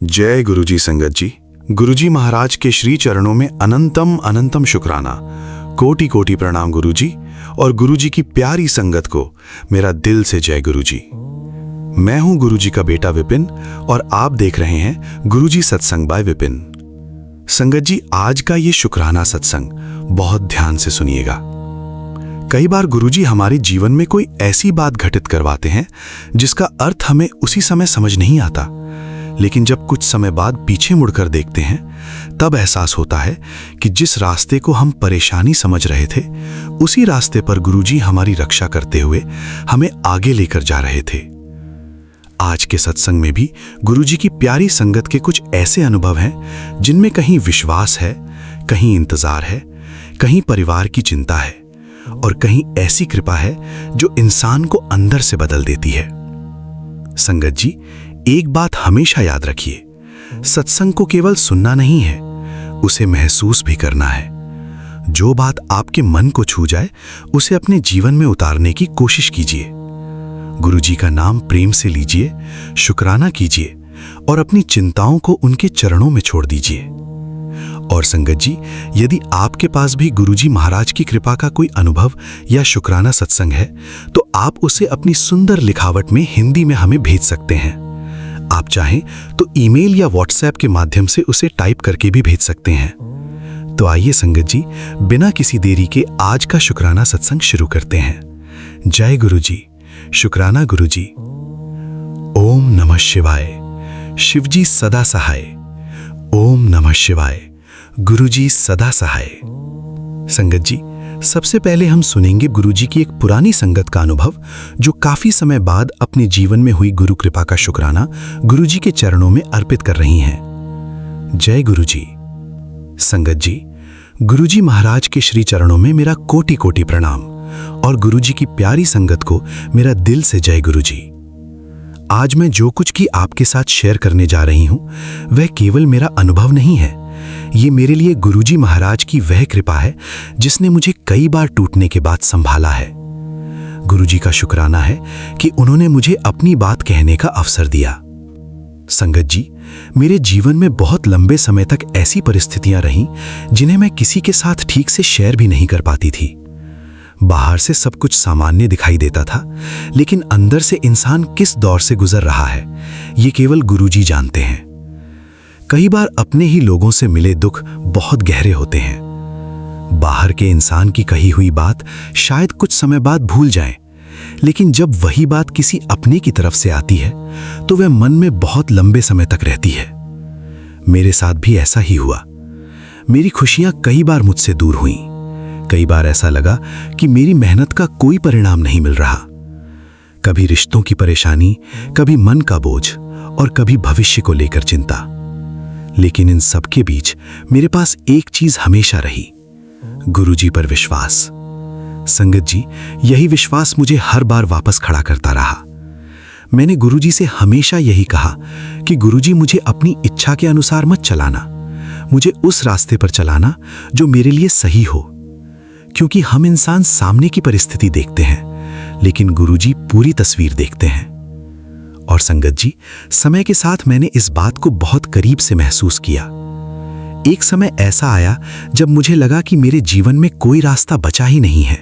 जय गुरुजी संगत जी। गुरुजी महाराज के श्री चरणों में अनंतम अनंतम शुक्राना, कोटि कोटि प्रणाम गुरुजी। और गुरुजी की प्यारी संगत को मेरा दिल से जय गुरुजी। मैं हूं गुरुजी का बेटा विपिन और आप देख रहे हैं गुरुजी सत्संग बाय विपिन। संगत जी, आज का ये शुक्राना सत्संग बहुत ध्यान से सुनिएगा। कई बार गुरुजी हमारे जीवन में कोई ऐसी बात घटित करवाते हैं जिसका अर्थ हमें उसी समय समझ नहीं आता, लेकिन जब कुछ समय बाद पीछे मुड़कर देखते हैं तब एहसास होता है कि जिस रास्ते को हम परेशानी समझ रहे थे उसी रास्ते पर गुरुजी हमारी रक्षा करते हुए हमें आगे लेकर जा रहे थे। आज के सत्संग में भी गुरुजी की प्यारी संगत के कुछ ऐसे अनुभव हैं जिनमें कहीं विश्वास है, कहीं इंतजार है, कहीं परिवार की चिंता है और कहीं ऐसी कृपा है जो इंसान को अंदर से बदल देती है। संगत जी, एक बात हमेशा याद रखिए, सत्संग को केवल सुनना नहीं है, उसे महसूस भी करना है। जो बात आपके मन को छू जाए उसे अपने जीवन में उतारने की कोशिश कीजिए। गुरुजी का नाम प्रेम से लीजिए, शुक्राना कीजिए और अपनी चिंताओं को उनके चरणों में छोड़ दीजिए। और संगत जी, यदि आपके पास भी गुरुजी महाराज की कृपा का कोई अनुभव या शुक्राना सत्संग है तो आप उसे अपनी सुंदर लिखावट में हिंदी में हमें भेज सकते हैं। आप चाहें तो ईमेल या व्हाट्सएप के माध्यम से उसे टाइप करके भी भेज सकते हैं। तो आइए संगत जी, बिना किसी देरी के आज का शुक्राना सत्संग शुरू करते हैं। जय गुरुजी, शुक्राना गुरुजी। ओम नमः शिवाय, शिवजी सदा सहाय। ओम नमः शिवाय, गुरुजी सदा सहाय। संगत जी, सबसे पहले हम सुनेंगे गुरुजी की एक पुरानी संगत का अनुभव जो काफी समय बाद अपने जीवन में हुई गुरु कृपा का शुक्राना गुरुजी के चरणों में अर्पित कर रही हैं। जय गुरुजी। संगत जी, गुरुजी महाराज के श्री चरणों में मेरा कोटि कोटि प्रणाम और गुरुजी की प्यारी संगत को मेरा दिल से जय गुरुजी। आज मैं जो कुछ की आपके साथ शेयर करने जा रही हूं वह केवल मेरा अनुभव नहीं है, ये मेरे लिए गुरुजी महाराज की वह कृपा है जिसने मुझे कई बार टूटने के बाद संभाला है। गुरुजी का शुक्राना है कि उन्होंने मुझे अपनी बात कहने का अवसर दिया। संगत जी, मेरे जीवन में बहुत लंबे समय तक ऐसी परिस्थितियां रहीं जिन्हें मैं किसी के साथ ठीक से शेयर भी नहीं कर पाती थी। बाहर से सब कुछ सामान्य दिखाई देता था, लेकिन अंदर से इंसान किस दौर से गुजर रहा है ये केवल गुरुजी जानते हैं। कई बार अपने ही लोगों से मिले दुख बहुत गहरे होते हैं। बाहर के इंसान की कही हुई बात शायद कुछ समय बाद भूल जाएं, लेकिन जब वही बात किसी अपने की तरफ से आती है तो वह मन में बहुत लंबे समय तक रहती है। मेरे साथ भी ऐसा ही हुआ। मेरी खुशियां कई बार मुझसे दूर हुईं। कई बार ऐसा लगा कि मेरी मेहनत का कोई परिणाम नहीं मिल रहा। कभी रिश्तों की परेशानी, कभी मन का बोझ और कभी भविष्य को लेकर चिंता। लेकिन इन सब के बीच मेरे पास एक चीज हमेशा रही, गुरुजी पर विश्वास। संगत जी, यही विश्वास मुझे हर बार वापस खड़ा करता रहा। मैंने गुरुजी से हमेशा यही कहा कि गुरुजी, मुझे अपनी इच्छा के अनुसार मत चलाना, मुझे उस रास्ते पर चलाना जो मेरे लिए सही हो। क्योंकि हम इंसान सामने की परिस्थिति देखते हैं, लेकिन गुरुजी पूरी तस्वीर देखते हैं। और संगत जी, समय के साथ मैंने इस बात को बहुत करीब से महसूस किया। एक समय ऐसा आया जब मुझे लगा कि मेरे जीवन में कोई रास्ता बचा ही नहीं है।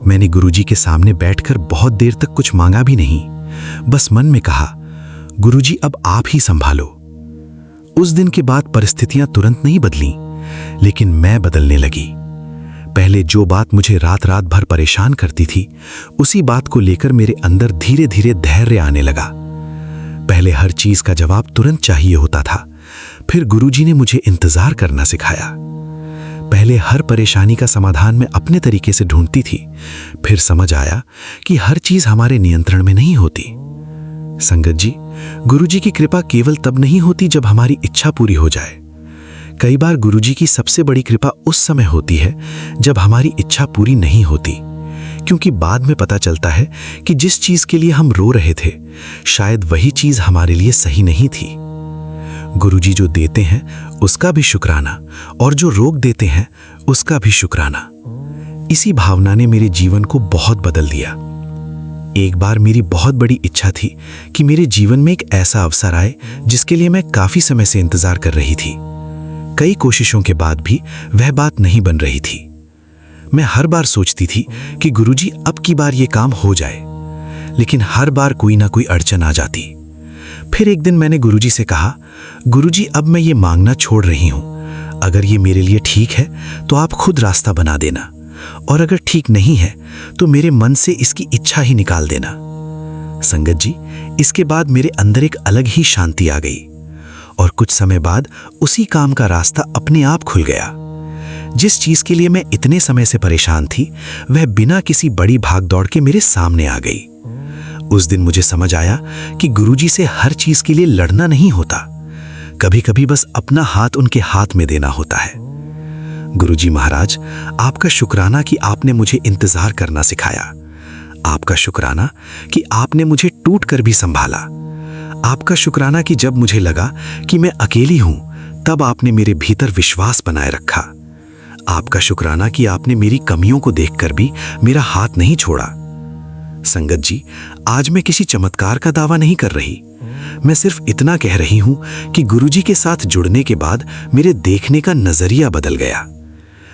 मैंने गुरुजी के सामने बैठकर बहुत देर तक कुछ मांगा भी नहीं, बस मन में कहा, गुरुजी अब आप ही संभालो। उस दिन के बाद परिस्थितियां तुरंत नहीं बदलीं, लेकिन मैं बदलने लगी। पहले जो बात मुझे रात रात भर परेशान करती थी, उसी बात को लेकर मेरे अंदर धीरे धीरे धैर्य आने लगा। पहले हर चीज का जवाब तुरंत चाहिए होता था, फिर गुरुजी ने मुझे इंतजार करना सिखाया। पहले हर परेशानी का समाधान मैं अपने तरीके से ढूंढती थी, फिर समझ आया कि हर चीज हमारे नियंत्रण में नहीं होती। संगत जी, गुरुजी की कृपा केवल तब नहीं होती जब हमारी इच्छा पूरी हो जाए। कई बार गुरुजी की सबसे बड़ी कृपा उस समय होती है जब हमारी इच्छा पूरी नहीं होती, क्योंकि बाद में पता चलता है कि जिस चीज के लिए हम रो रहे थे शायद वही चीज हमारे लिए सही नहीं थी। गुरुजी जो देते हैं उसका भी शुक्राना और जो रोक देते हैं उसका भी शुक्राना। इसी भावना ने मेरे जीवन को बहुत बदल दिया। एक बार मेरी बहुत बड़ी इच्छा थी कि मेरे जीवन में एक ऐसा अवसर आए जिसके लिए मैं काफी समय से इंतजार कर रही थी। कई कोशिशों के बाद भी वह बात नहीं बन रही थी। मैं हर बार सोचती थी कि गुरुजी अब की बार ये काम हो जाए, लेकिन हर बार कोई ना कोई अड़चन आ जाती। फिर एक दिन मैंने गुरुजी से कहा, गुरुजी अब मैं ये मांगना छोड़ रही हूँ। अगर ये मेरे लिए ठीक है तो आप खुद रास्ता बना देना, और अगर ठीक नहीं है तो मेरे मन से इसकी इच्छा ही निकाल देना। संगत जी, इसके बाद मेरे अंदर एक अलग ही शांति आ गई और कुछ समय बाद उसी काम का रास्ता अपने आप खुल गया। जिस चीज के लिए मैं इतने समय से परेशान थी, वह बिना किसी बड़ी भागदौड़ के मेरे सामने आ गई। उस दिन मुझे समझ आया कि गुरुजी से हर चीज के लिए लड़ना नहीं होता, कभी कभी बस अपना हाथ उनके हाथ में देना होता है। गुरुजी महाराज, आपका शुक्राना कि आपने मुझे इंतजार करना सिखाया। आपका शुक्राना कि आपने मुझे टूट कर भी संभाला। आपका शुक्राना कि जब मुझे लगा कि मैं अकेली हूं, तब आपने मेरे भीतर विश्वास बनाए रखा। आपका शुक्राना कि आपने मेरी कमियों को देखकर भी मेरा हाथ नहीं छोड़ा। संगत जी, आज मैं किसी चमत्कार का दावा नहीं कर रही। मैं सिर्फ इतना कह रही हूं कि गुरुजी के साथ जुड़ने के बाद मेरे देखने का नजरिया बदल गया।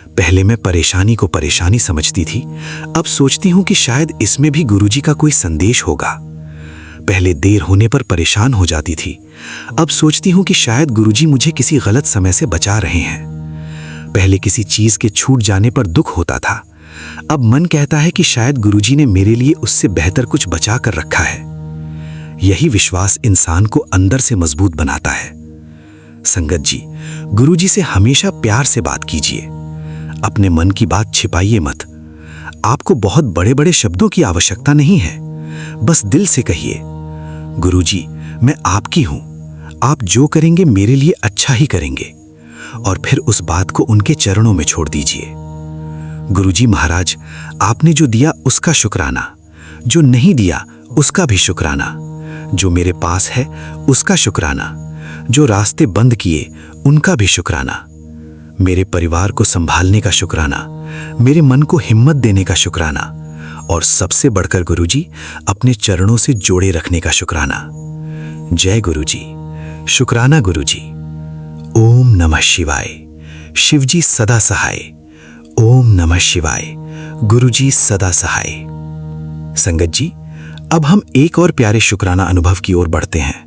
पहले मैं परेशानी को परेशानी समझती थी, अब सोचती हूं कि शायद इसमें भी गुरुजी का कोई संदेश होगा। पहले देर होने पर परेशान हो जाती थी, अब सोचती हूं कि शायद गुरुजी मुझे किसी गलत समय से बचा रहे हैं। पहले किसी चीज के छूट जाने पर दुख होता था, अब मन कहता है कि शायद गुरुजी ने मेरे लिए उससे बेहतर कुछ बचा कर रखा है। यही विश्वास इंसान को अंदर से मजबूत बनाता है। संगत जी, गुरुजी से हमेशा प्यार से बात कीजिए। अपने मन की बात छिपाइए मत। आपको बहुत बड़े बड़े शब्दों की आवश्यकता नहीं है, बस दिल से कहिए, गुरुजी मैं आपकी हूं, आप जो करेंगे मेरे लिए अच्छा ही करेंगे। और फिर उस बात को उनके चरणों में छोड़ दीजिए। गुरुजी महाराज, आपने जो दिया उसका शुक्राना, जो नहीं दिया उसका भी शुक्राना, जो मेरे पास है उसका शुक्राना, जो रास्ते बंद किए उनका भी शुक्राना, मेरे परिवार को संभालने का शुक्राना, मेरे मन को हिम्मत देने का शुक्राना, और सबसे बढ़कर गुरुजी, अपने चरणों से जोड़े रखने का शुक्राना। जय गुरुजी। शुक्राना गुरुजी। ओम नमः शिवाय। शिवजी सदा सहाय। ओम नमः शिवाय। गुरुजी सदा सहाय। संगत जी, अब हम एक और प्यारे शुक्राना अनुभव की ओर बढ़ते हैं।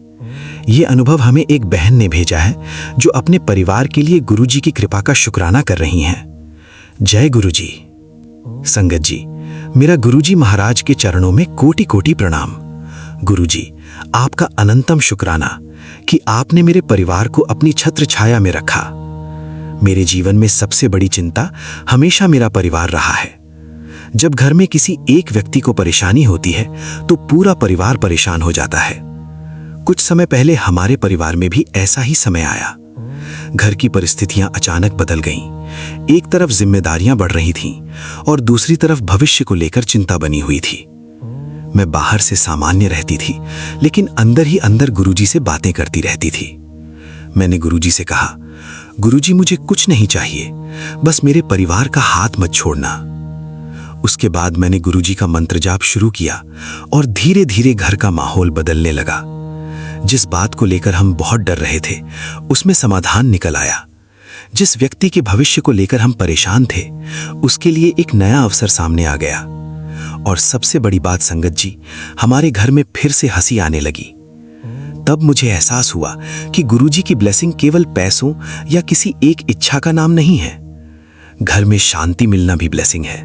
ये अनुभव हमें एक बहन ने भेजा है जो अपने परिवार के लिए गुरुजी की कृपा का शुक्राना कर रही हैं। जय गुरुजी। संगत जी, मेरा गुरुजी महाराज के चरणों में कोटि कोटि प्रणाम। गुरुजी, आपका अनंतम शुक्राना कि आपने मेरे परिवार को अपनी छत्र छाया में रखा। मेरे जीवन में सबसे बड़ी चिंता हमेशा मेरा परिवार रहा है। जब घर में किसी एक व्यक्ति को परेशानी होती है तो पूरा परिवार परेशान हो जाता है। कुछ समय पहले हमारे परिवार में भी ऐसा ही समय आया। घर की परिस्थितियां अचानक बदल गईं। एक तरफ जिम्मेदारियां बढ़ रही थीं और दूसरी तरफ भविष्य को लेकर चिंता बनी हुई थी। मैं बाहर से सामान्य रहती थी, लेकिन अंदर ही अंदर गुरुजी से बातें करती रहती थी। मैंने गुरुजी से कहा, गुरुजी मुझे कुछ नहीं चाहिए, बस मेरे परिवार का हाथ मत छोड़ना। उसके बाद मैंने गुरुजी का मंत्र जाप शुरू किया और धीरे धीरे घर का माहौल बदलने लगा। जिस बात को लेकर हम बहुत डर रहे थे, उसमें समाधान निकल आया। जिस व्यक्ति के भविष्य को लेकर हम परेशान थे, उसके लिए एक नया अवसर सामने आ गया। और सबसे बड़ी बात संगत जी, हमारे घर में फिर से हंसी आने लगी। तब मुझे एहसास हुआ कि गुरुजी की ब्लेसिंग केवल पैसों या किसी एक इच्छा का नाम नहीं है। घर में शांति मिलना भी ब्लेसिंग है,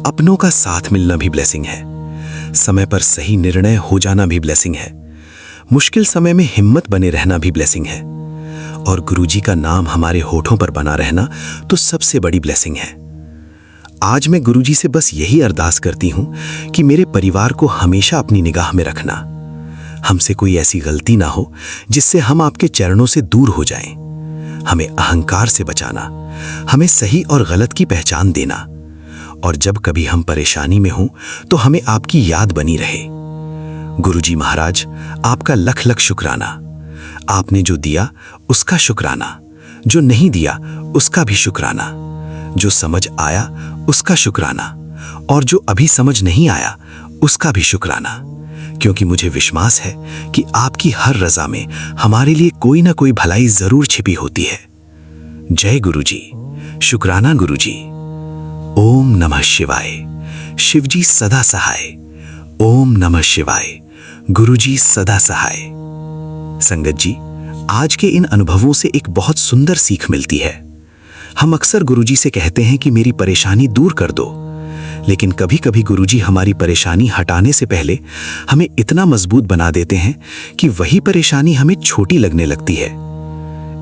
अपनों का साथ मिलना भी ब्लेसिंग है, समय पर सही निर्णय हो जाना भी ब्लेसिंग है, मुश्किल समय में हिम्मत बने रहना भी ब्लेसिंग है, और गुरुजी का नाम हमारे होठों पर बना रहना तो सबसे बड़ी ब्लेसिंग है। आज मैं गुरुजी से बस यही अरदास करती हूं कि मेरे परिवार को हमेशा अपनी निगाह में रखना। हमसे कोई ऐसी गलती ना हो जिससे हम आपके चरणों से दूर हो जाएं। हमें अहंकार से बचाना, हमें सही और गलत की पहचान देना, और जब कभी हम परेशानी में हों तो हमें आपकी याद बनी रहे। गुरुजी महाराज, आपका लख लख शुक्राना। आपने जो दिया उसका शुक्राना, जो नहीं दिया उसका भी शुक्राना, जो समझ आया उसका शुक्राना, और जो अभी समझ नहीं आया उसका भी शुक्राना, क्योंकि मुझे विश्वास है कि आपकी हर रजा में हमारे लिए कोई ना कोई भलाई जरूर छिपी होती है। जय गुरुजी, शुक्राना गुरुजी। ओम नमः शिवाय। शिवजी सदा सहाय। ओम नमः शिवाय। गुरुजी सदा सहाय। संगत जी, आज के इन अनुभवों से एक बहुत सुंदर सीख मिलती है। हम अक्सर गुरुजी से कहते हैं कि मेरी परेशानी दूर कर दो, लेकिन कभी कभी गुरुजी हमारी परेशानी हटाने से पहले हमें इतना मजबूत बना देते हैं कि वही परेशानी हमें छोटी लगने लगती है।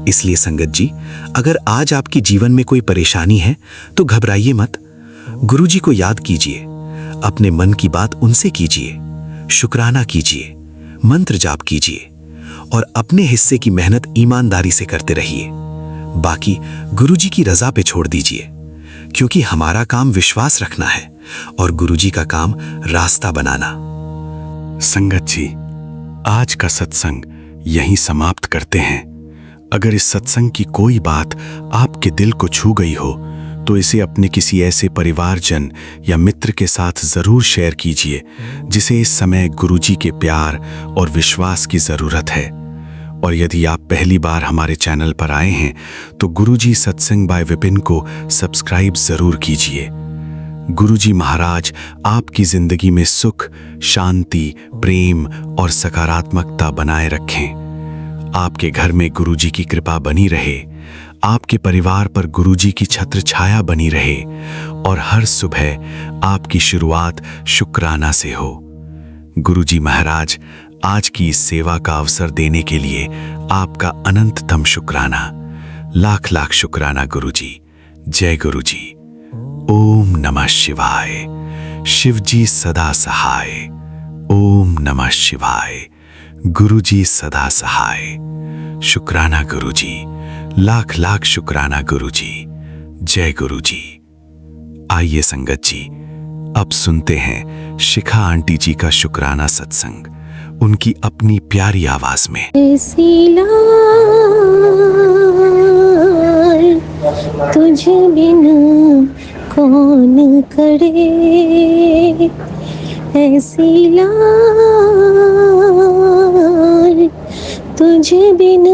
इसलिए संगत जी, अगर आज आपके जीवन में कोई परेशानी है तो घबराइए मत। गुरुजी को याद कीजिए, अपने मन की बात उनसे कीजिए, शुक्राना कीजिए, मंत्र जाप कीजिए और अपने हिस्से की मेहनत ईमानदारी से करते रहिए। बाकी गुरुजी की रजा पे छोड़ दीजिए, क्योंकि हमारा काम विश्वास रखना है और गुरुजी का काम रास्ता बनाना। संगत जी, आज का सत्संग यहीं समाप्त करते हैं। अगर इस सत्संग की कोई बात आपके दिल को छू गई हो तो इसे अपने किसी ऐसे परिवारजन या मित्र के साथ जरूर शेयर कीजिए जिसे इस समय गुरुजी के प्यार और विश्वास की जरूरत है। और यदि आप पहली बार हमारे चैनल पर आए हैं तो गुरुजी सत्संग बाय विपिन को सब्सक्राइब जरूर कीजिए। गुरुजी महाराज आपकी जिंदगी में सुख, शांति, प्रेम और सकारात्मकता बनाए रखें। आपके घर में गुरुजी की कृपा बनी रहे, आपके परिवार पर गुरुजी की छत्र छाया बनी रहे और हर सुबह आपकी शुरुआत शुक्राना से हो। गुरुजी महाराज आज की इस सेवा का अवसर देने के लिए आपका अनंततम शुक्राना। लाख लाख शुक्राना गुरुजी। जय गुरुजी। ओम नमः शिवाय। शिवजी सदा सहाय। ओम नमः शिवाय। गुरुजी सदा सहाय। शुक्राना गुरुजी। लाख लाख शुक्राना गुरुजी। जय गुरुजी। आइए संगत जी, अब सुनते हैं शिखा आंटी जी का शुक्राना सत्संग उनकी अपनी प्यारी आवाज में। ऐसी लाल तुझ बिन कौन करे, ऐसी लाल तुझ बिन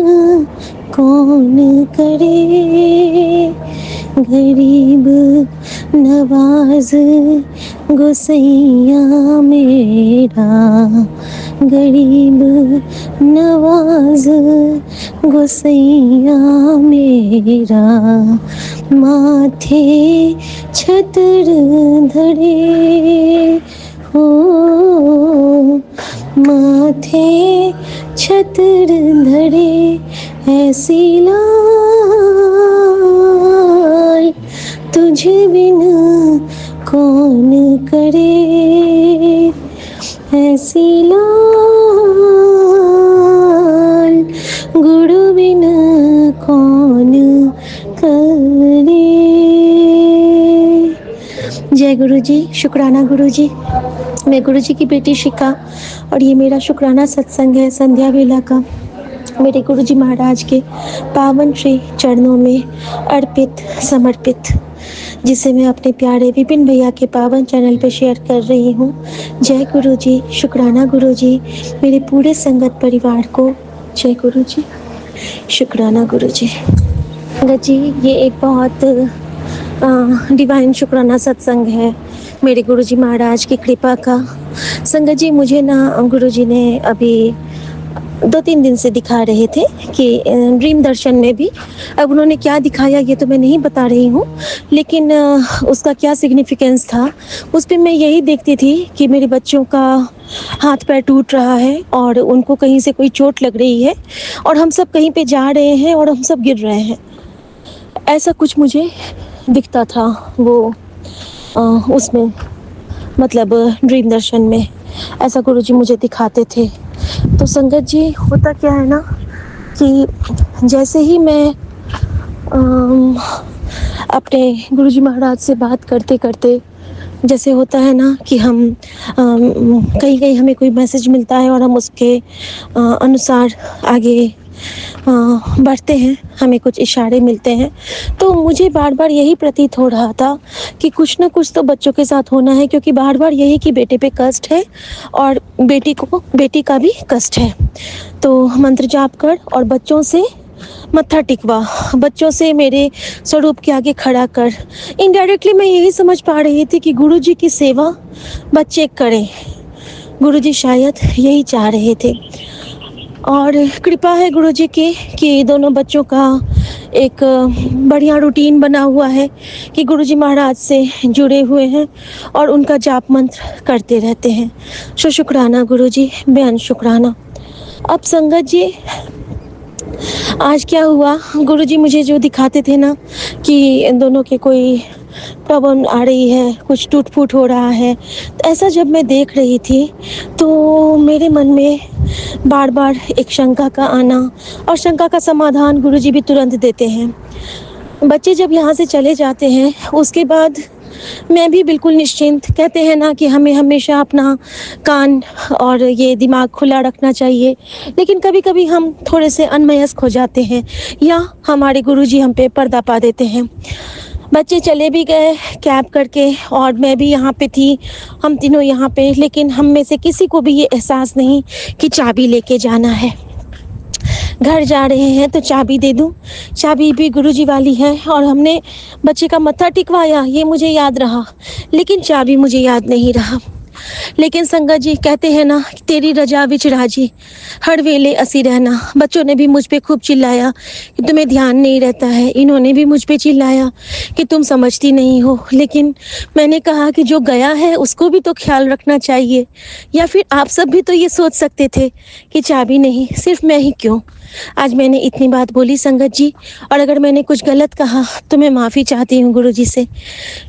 कौन करे, गरीब नवाज गोसैया मेरा, गरीब नवाज गोसैया मेरा, माथे छतर धरे हो, माथे छतर धरे, ऐसी लाल तुझ बिन कौन करे, ऐसी लाल गुरु बिन कौन करे। जय गुरु जी। शुक्राना गुरु जी। मैं गुरु जी की बेटी शिखा और ये मेरा शुक्राना सत्संग है संध्या वेला का, मेरे गुरु जी महाराज के पावन श्री चरणों में अर्पित समर्पित, जिसे मैं अपने प्यारे विपिन भैया के पावन चैनल पे शेयर कर रही हूँ। जय गुरु जी। शुक्राना गुरु जी। मेरे पूरे संगत परिवार को जय गुरु जी। शुक्राना गुरु जी। संगत जी, ये एक बहुत डिवाइन शुक्राना सत्संग है मेरे गुरु जी महाराज की कृपा का। संगत जी, मुझे ना गुरु जी ने अभी 2-3 दिन से दिखा रहे थे कि ड्रीम दर्शन में भी, अब उन्होंने क्या दिखाया ये तो मैं नहीं बता रही हूँ, लेकिन उसका क्या सिग्निफिकेंस था उस पर मैं यही देखती थी कि मेरे बच्चों का हाथ पैर टूट रहा है और उनको कहीं से कोई चोट लग रही है और हम सब कहीं पे जा रहे हैं और हम सब गिर रहे हैं, ऐसा कुछ मुझे दिखता था वो उसमें, मतलब ड्रीम दर्शन में ऐसा गुरुजी मुझे दिखाते थे। तो संगत जी, होता क्या है ना कि जैसे ही मैं अपने गुरुजी महाराज से बात करते करते, जैसे होता है ना कि हम कहीं कहीं हमें कोई मैसेज मिलता है और हम उसके अनुसार आगे बढ़ते हैं, हमें कुछ इशारे मिलते हैं, तो मुझे बार बार यही प्रतीत हो रहा था कि कुछ ना कुछ तो बच्चों के साथ होना है, क्योंकि बार बार यही कि बेटे पे कष्ट है और बेटी का भी कष्ट है। तो मंत्र जाप कर और बच्चों से मत्था टिकवा, बच्चों से मेरे स्वरूप के आगे खड़ा कर। इनडायरेक्टली मैं यही समझ पा रही थी कि गुरुजी की सेवा बच्चे करें, गुरुजी शायद यही चाह रहे थे। और कृपा है गुरुजी की कि दोनों बच्चों का एक बढ़िया रूटीन बना हुआ है कि गुरुजी महाराज से जुड़े हुए हैं और उनका जाप मंत्र करते रहते हैं। शुक्राना गुरुजी, बेअन शुक्राना। अब संगत जी, आज क्या हुआ, गुरुजी मुझे जो दिखाते थे ना कि इन दोनों के कोई प्रॉब्लम आ रही है, कुछ टूट फूट हो रहा है, तो ऐसा जब मैं देख रही थी तो मेरे मन में बार बार एक शंका का आना, और शंका का समाधान गुरुजी भी तुरंत देते हैं। बच्चे जब यहाँ से चले जाते हैं उसके बाद मैं भी बिल्कुल निश्चिंत, कहते हैं ना कि हमें हमेशा अपना कान और ये दिमाग खुला रखना चाहिए, लेकिन कभी कभी हम थोड़े से अनमयस्क हो जाते हैं या हमारे गुरुजी हम पे पर्दा पा देते हैं। बच्चे चले भी गए कैब करके और मैं भी यहाँ पे थी, हम तीनों यहाँ पे, लेकिन हम में से किसी को भी ये एहसास नहीं कि चाबी लेके जाना है। घर जा रहे हैं तो चाबी दे दूं, चाबी भी गुरुजी वाली है और हमने बच्चे का मत्था टिकवाया, ये मुझे याद रहा, लेकिन चाबी मुझे याद नहीं रहा। लेकिन संगत जी कहते हैं ना, तेरी रजा विच राजी, हर वेले असी रहना। बच्चों ने भी मुझ पे खूब चिल्लाया कि तुम्हें ध्यान नहीं रहता है, इन्होंने भी मुझ पे चिल्लाया कि तुम समझती नहीं हो, लेकिन मैंने कहा कि जो गया है उसको भी तो ख्याल रखना चाहिए। या फिर आप सब भी तो ये सोच सकते थे कि चाबी नहीं, सिर्फ मैं ही क्यों। आज मैंने इतनी बात बोली संगत जी, और अगर मैंने कुछ गलत कहा तो मैं माफ़ी चाहती हूँ गुरुजी से।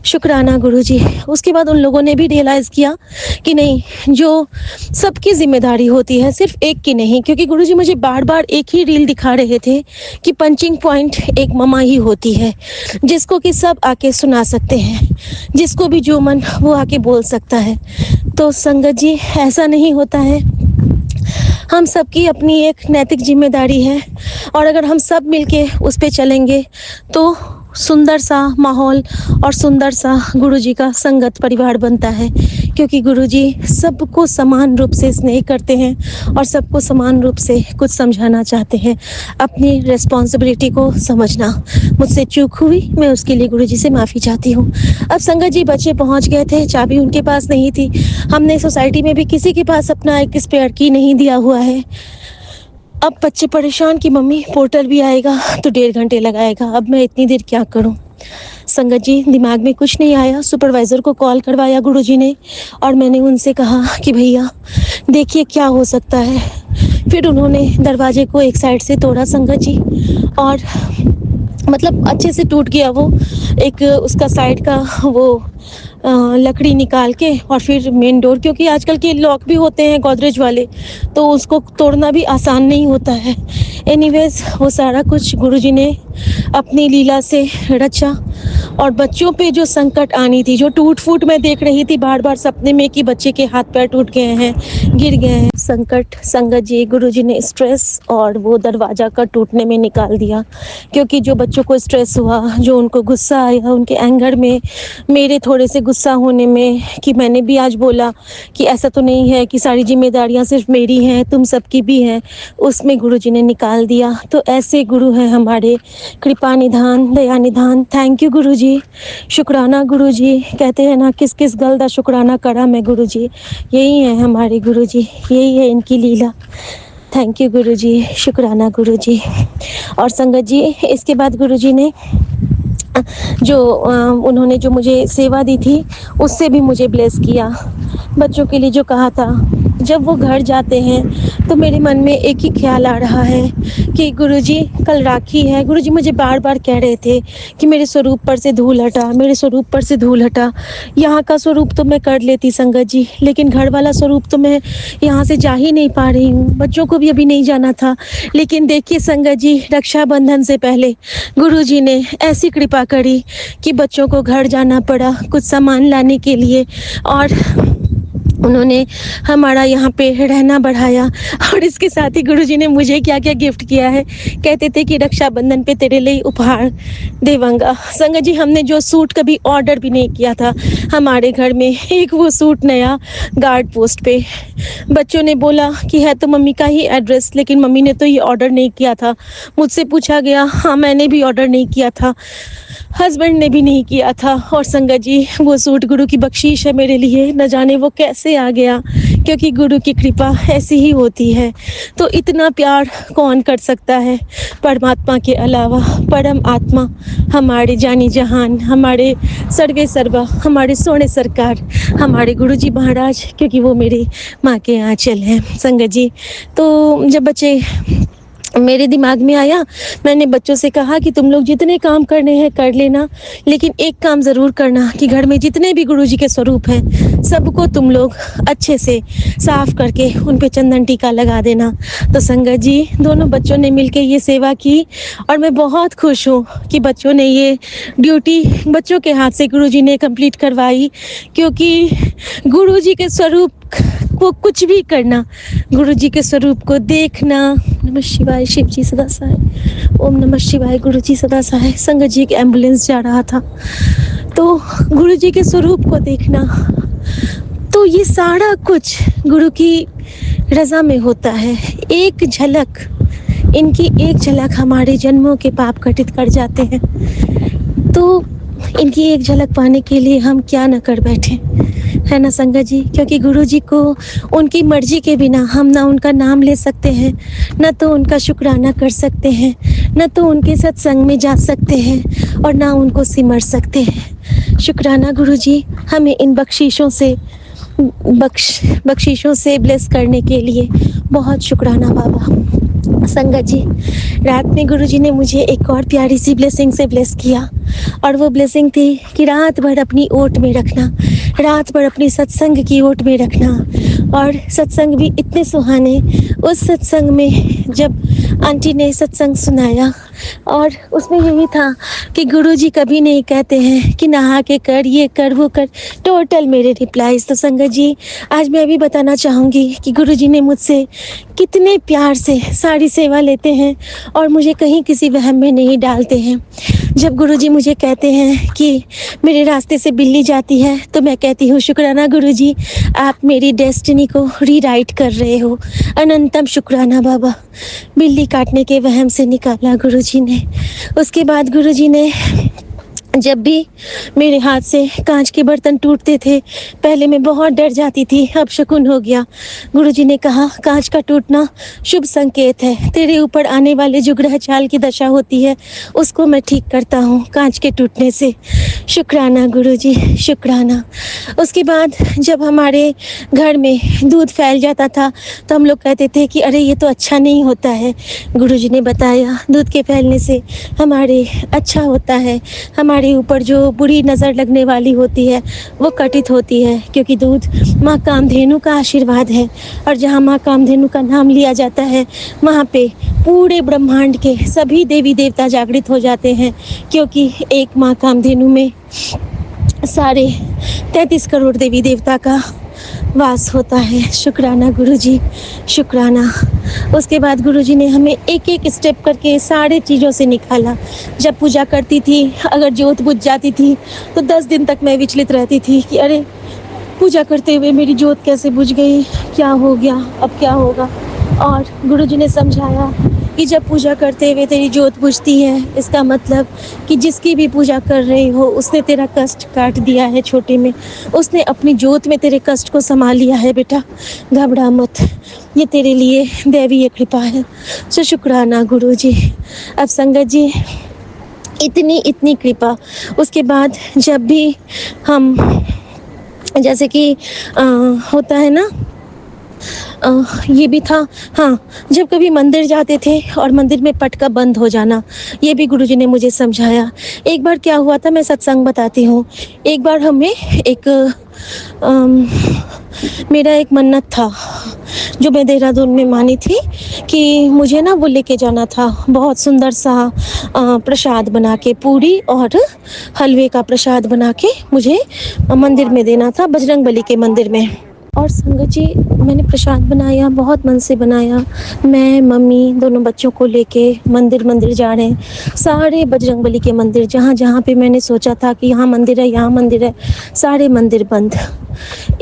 शुक्राना गुरुजी। उसके बाद उन लोगों ने भी रियलाइज़ किया कि नहीं, जो सबकी जिम्मेदारी होती है, सिर्फ एक की नहीं, क्योंकि गुरुजी मुझे बार बार एक ही रील दिखा रहे थे कि पंचिंग पॉइंट एक ममा ही होती है, जिसको कि सब आके सुना सकते हैं, जिसको भी जो मन वो आके बोल सकता है। तो संगत जी ऐसा नहीं होता है, हम सबकी अपनी एक नैतिक जिम्मेदारी है, और अगर हम सब मिलके उस पे चलेंगे तो सुंदर सा माहौल और सुंदर सा गुरुजी का संगत परिवार बनता है, क्योंकि गुरुजी सबको समान रूप से स्नेह करते हैं और सबको समान रूप से कुछ समझाना चाहते हैं। अपनी रिस्पॉन्सिबिलिटी को समझना, मुझसे चूक हुई, मैं उसके लिए गुरुजी से माफ़ी चाहती हूँ। अब संगत जी बच्चे पहुँच गए थे, चाबी उनके पास नहीं थी, हमने सोसाइटी में भी किसी के पास अपना एक स्पेयर की नहीं दिया हुआ है। अब बच्चे परेशान कि मम्मी पोर्टल भी आएगा तो 1.5 घंटे लगाएगा, अब मैं इतनी देर क्या करूं। संगत जी दिमाग में कुछ नहीं आया, सुपरवाइज़र को कॉल करवाया गुरुजी ने, और मैंने उनसे कहा कि भैया देखिए क्या हो सकता है। फिर उन्होंने दरवाजे को एक साइड से तोड़ा संगत जी, और मतलब अच्छे से टूट गया वो, एक उसका साइड का वो लकड़ी निकाल के, और फिर मेन डोर, क्योंकि आजकल के लॉक भी होते हैं गोदरेज वाले, तो उसको तोड़ना भी आसान नहीं होता है। एनीवेज वो सारा कुछ गुरुजी ने अपनी लीला से रचा, और बच्चों पे जो संकट आनी थी, जो टूट फूट मैं देख रही थी बार बार सपने में कि बच्चे के हाथ पैर टूट गए हैं, गिर गए हैं, संकट संगत जी गुरुजी ने स्ट्रेस और वो दरवाज़ा का टूटने में निकाल दिया। क्योंकि जो बच्चों को स्ट्रेस हुआ, जो उनको गुस्सा आया, उनके एंगर में, मेरे थोड़े से गुस्सा होने में, कि मैंने भी आज बोला कि ऐसा तो नहीं है कि सारी जिम्मेदारियां सिर्फ मेरी हैं, तुम सबकी भी हैं, उसमें गुरुजी ने निकाल दिया। तो ऐसे गुरु हैं हमारे, कृपा निधान, दया निधान। थैंक यू गुरुजी, शुक्राना गुरुजी। कहते हैं ना, किस किस गल दा शुक्राना करा मैं गुरुजी, यही है हमारे गुरुजी, यही है इनकी लीला। थैंक यू गुरुजी, शुक्राना गुरुजी। और संगत जी इसके बाद गुरुजी ने जो उन्होंने जो मुझे सेवा दी थी उससे भी मुझे ब्लेस किया। बच्चों के लिए जो कहा था, जब वो घर जाते हैं तो मेरे मन में एक ही ख्याल आ रहा है कि गुरुजी कल राखी है। गुरुजी मुझे बार बार कह रहे थे कि मेरे स्वरूप पर से धूल हटा, मेरे स्वरूप पर से धूल हटा। यहाँ का स्वरूप तो मैं कर लेती संगत जी, लेकिन घर वाला स्वरूप तो मैं यहाँ से जा ही नहीं पा रही हूँ। बच्चों को भी अभी नहीं जाना था, लेकिन देखिए संगत जी, रक्षाबंधन से पहले गुरुजी ने ऐसी कृपा करी कि बच्चों को घर जाना पड़ा कुछ सामान लाने के लिए, और उन्होंने हमारा यहाँ पे रहना बढ़ाया और इसके साथ ही गुरुजी ने मुझे क्या क्या गिफ्ट किया है। कहते थे कि रक्षाबंधन पे तेरे लिए उपहार देवांगा। संगत जी, हमने जो सूट कभी ऑर्डर भी नहीं किया था, हमारे घर में एक वो सूट नया गार्ड पोस्ट पे। बच्चों ने बोला कि है तो मम्मी का ही एड्रेस, लेकिन मम्मी ने तो ये ऑर्डर नहीं किया था। मुझसे पूछा गया, हाँ मैंने भी ऑर्डर नहीं किया था, हस्बैंड ने भी नहीं किया था। और संगत जी, वो सूट गुरु की बख्शीश है मेरे लिए, न जाने वो कैसे आ गया, क्योंकि गुरु की कृपा ऐसी ही होती है। तो इतना प्यार कौन कर सकता है परमात्मा के अलावा। परम आत्मा, हमारे जानी जहान, हमारे सर्वे सर्वा, हमारे सोने सरकार, हमारे गुरुजी महाराज, क्योंकि वो मेरी माँ के आंचल हैं। संगत जी, तो जब बच्चे मेरे दिमाग में आया, मैंने बच्चों से कहा कि तुम लोग जितने काम करने हैं कर लेना, लेकिन एक काम ज़रूर करना कि घर में जितने भी गुरुजी के स्वरूप हैं सबको तुम लोग अच्छे से साफ करके उन पे चंदन टीका लगा देना। तो संगत जी, दोनों बच्चों ने मिलके ये सेवा की और मैं बहुत खुश हूँ कि बच्चों ने ये ड्यूटी बच्चों के हाथ से गुरुजी ने कंप्लीट करवाई। क्योंकि गुरुजी के स्वरूप को कुछ भी करना, गुरुजी के स्वरूप को देखना। नमः शिवाय, शिव जी सदा सहाय, ओम नमः शिवाय, गुरु जी सदा सहाय। संगत जी, एक एम्बुलेंस जा रहा था, तो गुरु जी के स्वरूप को देखना, तो ये सारा कुछ गुरु की रजा में होता है। एक झलक, इनकी एक झलक हमारे जन्मों के पाप कटित कर जाते हैं। तो इनकी एक झलक पाने के लिए हम क्या न कर बैठे, है ना संगत जी। क्योंकि गुरु जी को उनकी मर्जी के बिना हम ना उनका नाम ले सकते हैं, ना तो उनका शुक्राना कर सकते हैं, ना तो उनके सत्संग में जा सकते हैं, और ना उनको सिमर सकते हैं। शुक्राना गुरु जी, हमें इन बख्शीशों से ब्लेस करने के लिए बहुत शुक्राना बाबा। संगत जी, रात में गुरुजी ने मुझे एक और प्यारी सी ब्लेसिंग से ब्लेस किया, और वो ब्लेसिंग थी कि रात भर अपनी ओट में रखना, रात भर अपनी सत्संग की ओट में रखना। और सत्संग भी इतने सुहाने। उस सत्संग में जब आंटी ने सत्संग सुनाया, और उसमें यही था कि गुरुजी कभी नहीं कहते हैं कि नहा के कर, ये कर, वो कर, टोटल मेरे रिप्लाईज। तो संगत जी, आज मैं भी बताना चाहूँगी कि गुरुजी ने मुझसे कितने प्यार से सारी सेवा लेते हैं और मुझे कहीं किसी वहम में नहीं डालते हैं। जब गुरुजी मुझे कहते हैं कि मेरे रास्ते से बिल्ली जाती है, तो मैं कहती हूँ शुक्राना गुरुजी, आप मेरी डेस्टिनी को रीराइट कर रहे हो। अनंतम शुक्राना बाबा, बिल्ली काटने के वहम से निकाला गुरुजी ने। उसके बाद गुरुजी ने जब भी मेरे हाथ से कांच के बर्तन टूटते थे, पहले मैं बहुत डर जाती थी, अब शकुन हो गया। गुरुजी ने कहा, कांच का टूटना शुभ संकेत है, तेरे ऊपर आने वाले जो ग्रह चाल की दशा होती है उसको मैं ठीक करता हूँ कांच के टूटने से। शुक्राना गुरुजी, शुक्राना। उसके बाद जब हमारे घर में दूध फैल जाता था तो हम लोग कहते थे कि अरे ये तो अच्छा नहीं होता है। गुरुजी ने बताया, दूध के फैलने से हमारे अच्छा होता है, हमारे ऊपर जो बुरी नज़र लगने वाली होती है वो कटित होती है, क्योंकि दूध माँ कामधेनु का आशीर्वाद है। और जहाँ माँ कामधेनु का नाम लिया जाता है वहाँ पे पूरे ब्रह्मांड के सभी देवी देवता जागृत हो जाते हैं, क्योंकि एक माँ कामधेनु में सारे 33 करोड़ देवी देवता का वास होता है। शुक्राना गुरुजी, शुक्राना। उसके बाद गुरुजी ने हमें एक एक स्टेप करके सारे चीज़ों से निकाला। जब पूजा करती थी, अगर ज्योत बुझ जाती थी तो 10 दिन तक मैं विचलित रहती थी कि अरे पूजा करते हुए मेरी ज्योत कैसे बुझ गई, क्या हो गया, अब क्या होगा। और गुरुजी ने समझाया कि जब पूजा करते हुए तेरी ज्योत बुझती है, इसका मतलब कि जिसकी भी पूजा कर रही हो उसने तेरा कष्ट काट दिया है छोटे में, उसने अपनी ज्योत में तेरे कष्ट को संभाल लिया है। बेटा घबरा मत, ये तेरे लिए दैवीय कृपा है। सो शुक्राना गुरुजी। अब संगत जी, इतनी कृपा। उसके बाद जब भी हम, जैसे कि होता है ना, ये भी था, हाँ, जब कभी मंदिर जाते थे और मंदिर में पटका बंद हो जाना, ये भी गुरुजी ने मुझे समझाया। एक बार क्या हुआ था, मैं सत्संग बताती हूँ। एक बार हमें मेरा एक मन्नत था जो मैं देहरादून में मानी थी कि मुझे ना वो लेके जाना था, बहुत सुंदर सा प्रसाद बना के, पूरी और हलवे का प्रसाद बना के मुझे मंदिर में देना था, बजरंग बली के मंदिर में। और संगत जी, मैंने प्रसाद बनाया, बहुत मन से बनाया। मैं, मम्मी दोनों बच्चों को लेके मंदिर मंदिर जा रहे हैं। सारे बजरंगबली के मंदिर, जहाँ जहाँ पे मैंने सोचा था कि यहाँ मंदिर है, यहाँ मंदिर है, सारे मंदिर बंद।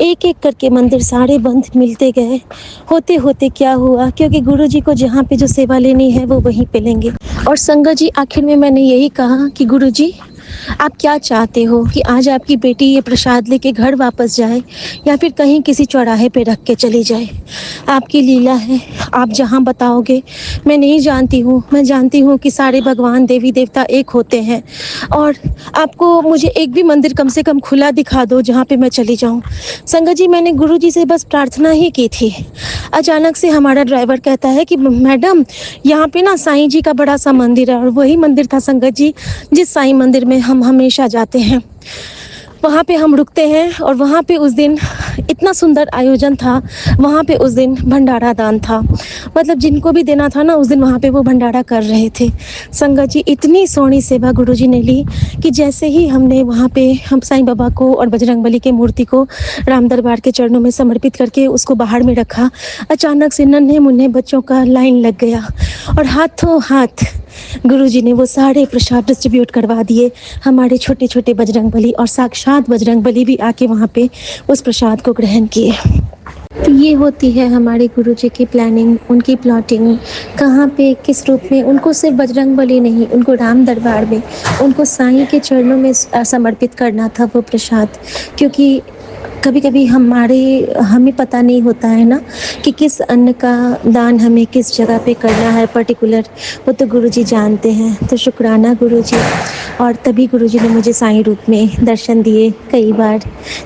एक एक करके मंदिर सारे बंद मिलते गए। होते होते क्या हुआ, क्योंकि गुरुजी को जहाँ पे जो सेवा लेनी है वो वहीं पे लेंगे। और संगत जी, आखिर में मैंने यही कहा कि गुरुजी, आप क्या चाहते हो कि आज आपकी बेटी ये प्रसाद लेके घर वापस जाए या फिर कहीं किसी चौराहे पे रख के चली जाए? आपकी लीला है, आप जहाँ बताओगे। मैं नहीं जानती हूँ, मैं जानती हूँ कि सारे भगवान देवी देवता एक होते हैं। और आपको मुझे एक भी मंदिर कम से कम खुला दिखा दो जहाँ पे मैं चली जाऊँ। संगत जी, मैंने गुरुजी से बस प्रार्थना ही की थी। अचानक से हमारा ड्राइवर कहता है कि मैडम, यहाँ पे ना साईं जी का बड़ा सा मंदिर है। और वही मंदिर था संगत जी, जिस साईं मंदिर में हम हमेशा जाते हैं। वहाँ पे हम रुकते हैं और वहाँ पे उस दिन इतना सुंदर आयोजन था। वहाँ पे उस दिन भंडारा दान था, मतलब जिनको भी देना था ना, उस दिन वहाँ पे वो भंडारा कर रहे थे। संगत जी, इतनी सोहनी सेवा गुरुजी ने ली कि जैसे ही हमने वहाँ पे हम साईं बाबा को और बजरंगबली की मूर्ति को राम दरबार के चरणों में समर्पित करके उसको बाहर में रखा, अचानक से नन्हे मुन्ने बच्चों का लाइन लग गया और हाथों हाथ गुरुजी ने वो सारे प्रसाद डिस्ट्रीब्यूट करवा दिए। हमारे छोटे छोटे बजरंगबली और साक्षात बजरंगबली भी आके वहाँ पे उस प्रसाद को ग्रहण किए। तो ये होती है हमारे गुरुजी की प्लानिंग, उनकी प्लॉटिंग, कहाँ पे किस रूप में। उनको सिर्फ बजरंगबली नहीं, उनको राम दरबार में, उनको साईं के चरणों में समर्पित करना था वो प्रसाद। क्योंकि कभी कभी हमें पता नहीं होता है ना कि किस अन्न का दान हमें किस जगह पे करना है पर्टिकुलर, वो तो गुरुजी जानते हैं। तो शुक्राना गुरुजी। और तभी गुरुजी ने मुझे साईं रूप में दर्शन दिए कई बार।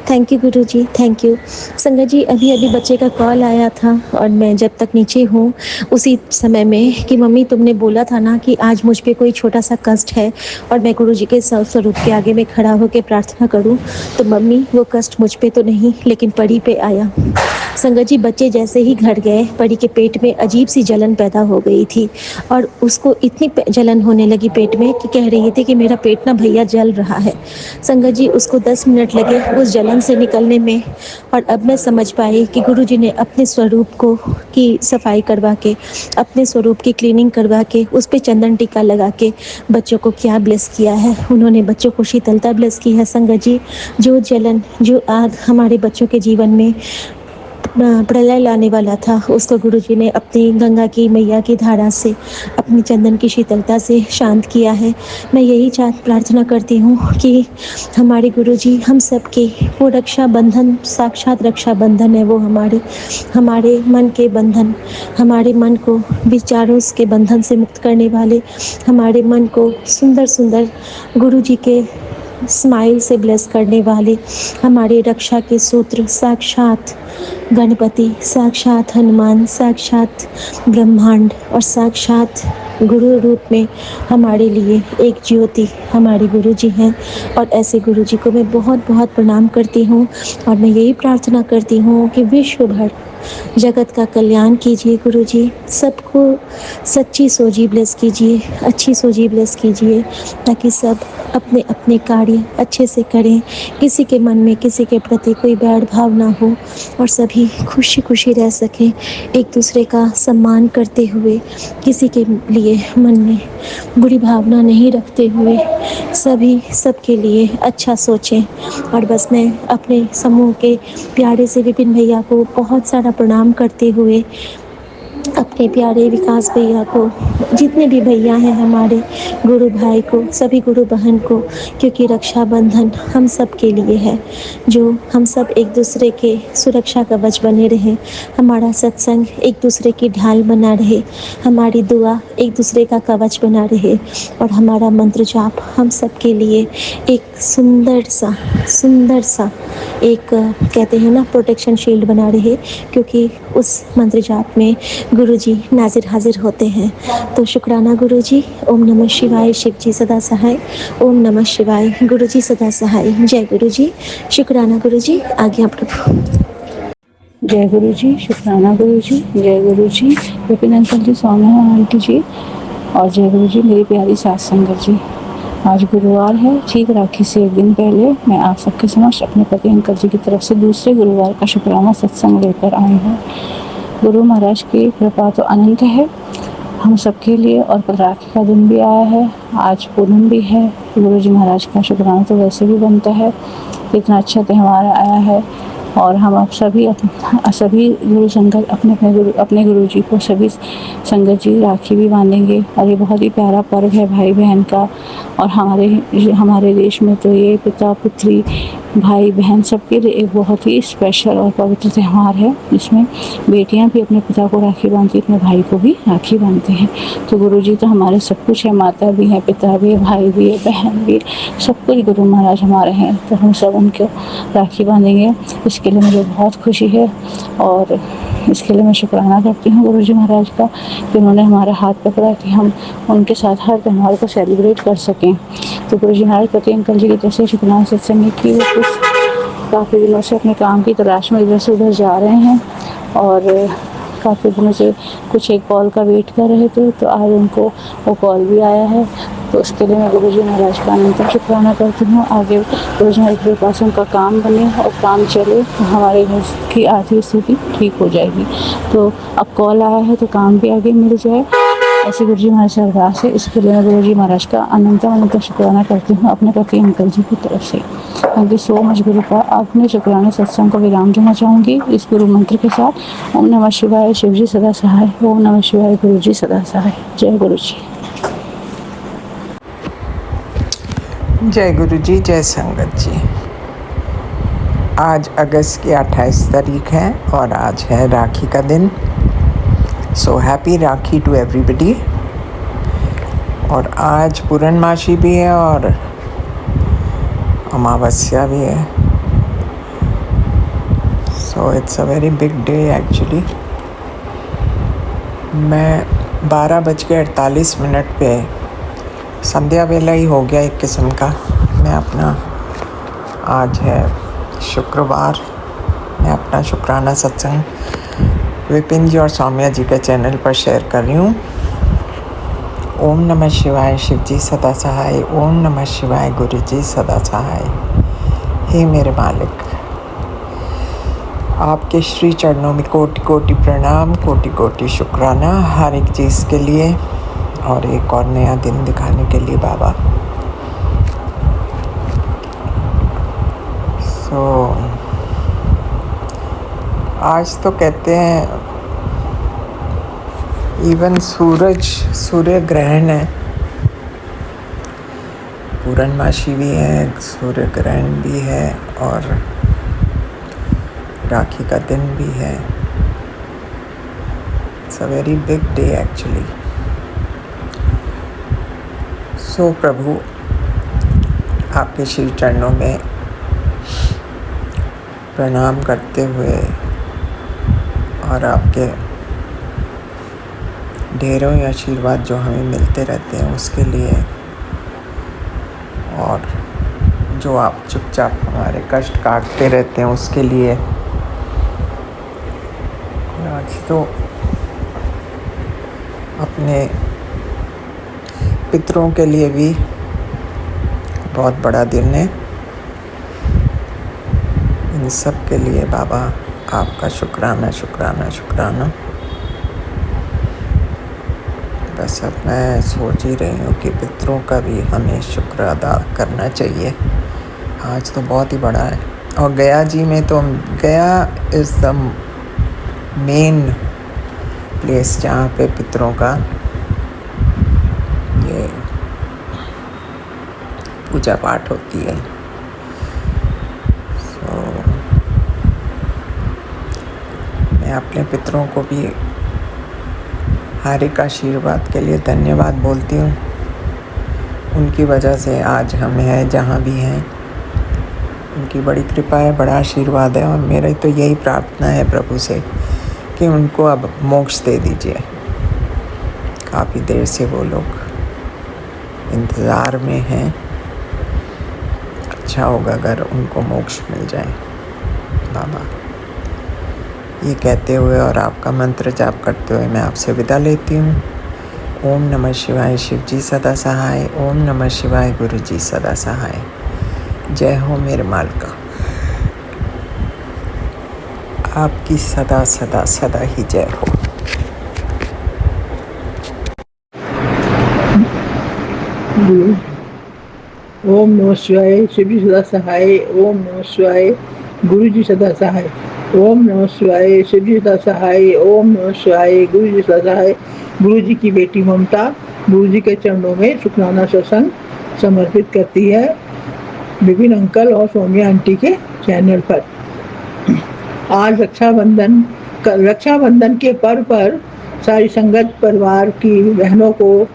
Thank you guruji, thank you. संगत जी, अभी अभी बच्चे का कॉल आया था और मैं जब तक नीचे हूँ उसी समय में कि मम्मी, तुमने बोला था ना कि आज मुझ पे कोई छोटा सा कष्ट है और मैं गुरुजी के स्वरूप के आगे में खड़ा होकर प्रार्थना करूँ। तो मम्मी, वो कष्ट मुझ पे तो नहीं, लेकिन परी पे आया। संगत जी, बच्चे जैसे ही घर गए, परी के पेट में अजीब सी जलन पैदा हो गई थी और उसको इतनी जलन होने लगी पेट में कि कह रही थी कि मेरा पेट ना भैया जल रहा है। संगत जी, उसको 10 मिनट लगे उस जलन से निकलने में। और अब मैं समझ पाई कि गुरुजी ने अपने स्वरूप को की सफाई करवा के, अपने स्वरूप की क्लीनिंग करवा के, उस पर चंदन टीका लगा के बच्चों को क्या ब्लेस किया है। उन्होंने बच्चों को शीतलता ब्लेस की है। संगत जी, जो जलन, जो आग हमारे बच्चों के जीवन में प्रलय लाने वाला था, उसको गुरुजी ने अपनी गंगा की मैया की धारा से, अपनी चंदन की शीतलता से शांत किया है। मैं यही प्रार्थना करती हूँ कि हमारे गुरुजी हम सब के वो रक्षा बंधन, साक्षात रक्षा बंधन है वो हमारे मन के बंधन, हमारे मन को विचारों के बंधन से मुक्त करने वाले, हमारे मन को सुंदर सुंदर गुरुजी के स्माइल से ब्लेस करने वाले, हमारे रक्षा के सूत्र साक्षात गणपति, साक्षात हनुमान, साक्षात ब्रह्मांड और साक्षात गुरु रूप में हमारे लिए एक ज्योति हमारे गुरुजी हैं। और ऐसे गुरुजी को मैं बहुत बहुत प्रणाम करती हूँ और मैं यही प्रार्थना करती हूँ कि विश्व भर जगत का कल्याण कीजिए गुरुजी। सबको सच्ची सोजी ब्लेस कीजिए, अच्छी सोजी ब्लेस कीजिए, ताकि सब अपने अपने कार्य अच्छे से करें, किसी के मन में किसी के प्रति कोई बैड भाव ना हो और सभी खुशी खुशी रह सकें, एक दूसरे का सम्मान करते हुए, किसी के लिए मन में बुरी भावना नहीं रखते हुए, सभी सबके लिए अच्छा सोचें। और बस मैं अपने समूह के प्यारे से विपिन भैया को बहुत सारा प्रणाम करते हुए, अपने प्यारे विकास भैया को, जितने भी भैया हैं हमारे, गुरु भाई को, सभी गुरु बहन को, क्योंकि रक्षाबंधन हम सब के लिए है। जो हम सब एक दूसरे के सुरक्षा कवच बने रहें, हमारा सत्संग एक दूसरे की ढाल बना रहे, हमारी दुआ एक दूसरे का कवच बना रहे और हमारा मंत्र जाप हम सब के लिए एक सुंदर सा एक कहते हैं ना प्रोटेक्शन शील्ड बना रहे, क्योंकि उस मंत्र जाप में गुरुजी नाजिर हाजिर होते हैं। तो शुक्राना गुरुजी। ओम नमः शिवाय, शिव जी सदा सहाय। ओम नमः शिवाय, गुरुजी सदा सहाय। जय गुरुजी, शुक्राना गुरुजी, आज्ञा प्रभु। जय गुरु जी, शुक्राना गुरु जी, जय गुरु जी, विपिन अंकल जी, स्वामी आंटी जी और जय गुरु जी मेरी प्यारी सास संगत जी। आज गुरुवार है। ठीक राखी से एक दिन पहले मैं आप सबके समक्ष अपने पति अंकल जी की तरफ से दूसरे गुरुवार का शुक्राना सत्संग लेकर आई हूँ। गुरु महाराज की कृपा तो अनंत है हम सबके लिए, और कल राखी का दिन भी आया है, आज पूनम भी है। गुरु जी महाराज का शुक्राना तो वैसे भी बनता है, इतना अच्छा त्यौहार आया है। और हम आप सभी गुरु संगत अपने गुरु जी को सभी संगत जी राखी भी बांधेंगे। और ये बहुत ही प्यारा पर्व है भाई बहन का। और हमारे देश में तो ये पिता पुत्री भाई बहन सबके लिए एक बहुत ही स्पेशल और पवित्र त्यौहार है, जिसमें बेटियां भी अपने पिता को राखी बांधती, अपने भाई को भी राखी बांधते हैं। तो गुरु जी तो हमारे सब कुछ है, माता भी है, पिता भी है, भाई भी है, बहन भी, सब कुछ गुरु महाराज हमारे हैं। तो हम सब उनको राखी बांधेंगे, इसके लिए मुझे बहुत खुशी है। और इसके लिए मैं शुक्राना करती हूँ गुरु जी महाराज का कि उन्होंने हमारा हाथ पकड़ा कि हम उनके साथ हर त्यौहार को सेलिब्रेट कर सकें। तो गुरु जी महाराज पति अंकल जी की तरफ से शुक्राना सत्संग की वो कुछ काफ़ी दिनों से अपने काम की तलाश में इधर से उधर जा रहे हैं, और काफ़ी दिनों से कुछ एक कॉल का वेट कर रहे थे, तो आज उनको वो कॉल भी आया है। तो उसके लिए मैं गुरु जी महाराज का अनंत शुक्राना करती हूँ। आगे गुरु जी महाराज के पास उनका काम बने और काम चले तो हमारे घर की आर्थिक स्थिति ठीक हो जाएगी। तो अब कॉल आया है तो काम भी आगे मिल जाए, ऐसे गुरु जी महाराज से अरदास है। इसके लिए मैं गुरु जी महाराज का अनंत शुक्राना करती हूँ अपने पति अंकल जी की तरफ से। थैंक यू सो मच गुरु का। अपने शुक्राना सत्संग को विराम देना चाहूँगी इस गुरु मंत्र के साथ। ओम नमः शिवाय, शिव जी सदा सहाय। ओम नमः शिवाय, गुरु जी सदा सहाय। जय गुरु जी। जय गुरु जी, जय संगत जी। आज अगस्त की 28 तारीख है और आज है राखी का दिन। So happy Rakhi to everybody. और आज पूर्णमासी भी है और अमावस्या भी है। So it's a very big day actually. मैं 12:48 पे संध्या वेला ही हो गया एक किस्म का। मैं अपना आज है शुक्रवार, मैं अपना शुक्राना सत्संग विपिन जी और सौम्या जी के चैनल पर शेयर कर रही हूँ। ओम नमः शिवाय, शिव जी सदा सहाय। ओम नमः शिवाय, गुरु जी सदा सहाय। हे मेरे मालिक, आपके श्री चरणों में कोटि कोटि प्रणाम, कोटि कोटि शुक्राना हर एक चीज़ के लिए, और एक और नया दिन दिखाने के लिए बाबा। आज तो कहते हैं इवन सूर्य ग्रहण है, पूर्णमासी भी है, सूर्य ग्रहण भी है और राखी का दिन भी है। It's a very big day actually. So प्रभु, आपके श्री चरणों में प्रणाम करते हुए और आपके ढेरों आशीर्वाद जो हमें मिलते रहते हैं उसके लिए, और जो आप चुपचाप हमारे कष्ट काटते रहते हैं उसके लिए, आज तो अपने पितरों के लिए भी बहुत बड़ा दिन है। इन सब के लिए बाबा आपका शुक्राना शुक्राना शुक्राना। बस अब मैं सोच ही रही हूँ कि पितरों का भी हमें शुक्र अदा करना चाहिए। आज तो बहुत ही बड़ा है। और गया जी में तो, गया इज़ द मेन प्लेस जहाँ पे पितरों का ये पूजा पाठ होती है। मैं अपने पितरों को भी हर एक आशीर्वाद के लिए धन्यवाद बोलती हूँ। उनकी वजह से आज हम हैं जहाँ भी हैं। उनकी बड़ी कृपा है, बड़ा आशीर्वाद है, और मेरी तो यही प्रार्थना है प्रभु से कि उनको अब मोक्ष दे दीजिए। काफ़ी देर से वो लोग इंतज़ार में हैं। अच्छा होगा अगर उनको मोक्ष मिल जाए बाबा। ये कहते हुए और आपका मंत्र जाप करते हुए मैं आपसे विदा लेती हूँ। ओम नमः शिवाय शिव जी सदा सहाय। ओम नमः शिवाय गुरु जी सदा सहाय। जय हो मेरे मालिका, आपकी सदा सदा सदा ही जय हो। ओम नमः शिवाय शिव जी सदा सहाय। ओम नमः शिवाय गुरु जी सदा सहाय। ओम नमः शिवाय शिव जी सदा सहाय। ओम नमः शिवाय गुरु जी सदा सहाय। गुरु जी की बेटी ममता गुरु जी के चरणों में शुक्राना सत्संग समर्पित करती है विपिन अंकल और सौम्या आंटी के चैनल पर। आज रक्षाबंधन के पर्व पर सारी संगत परिवार की बहनों को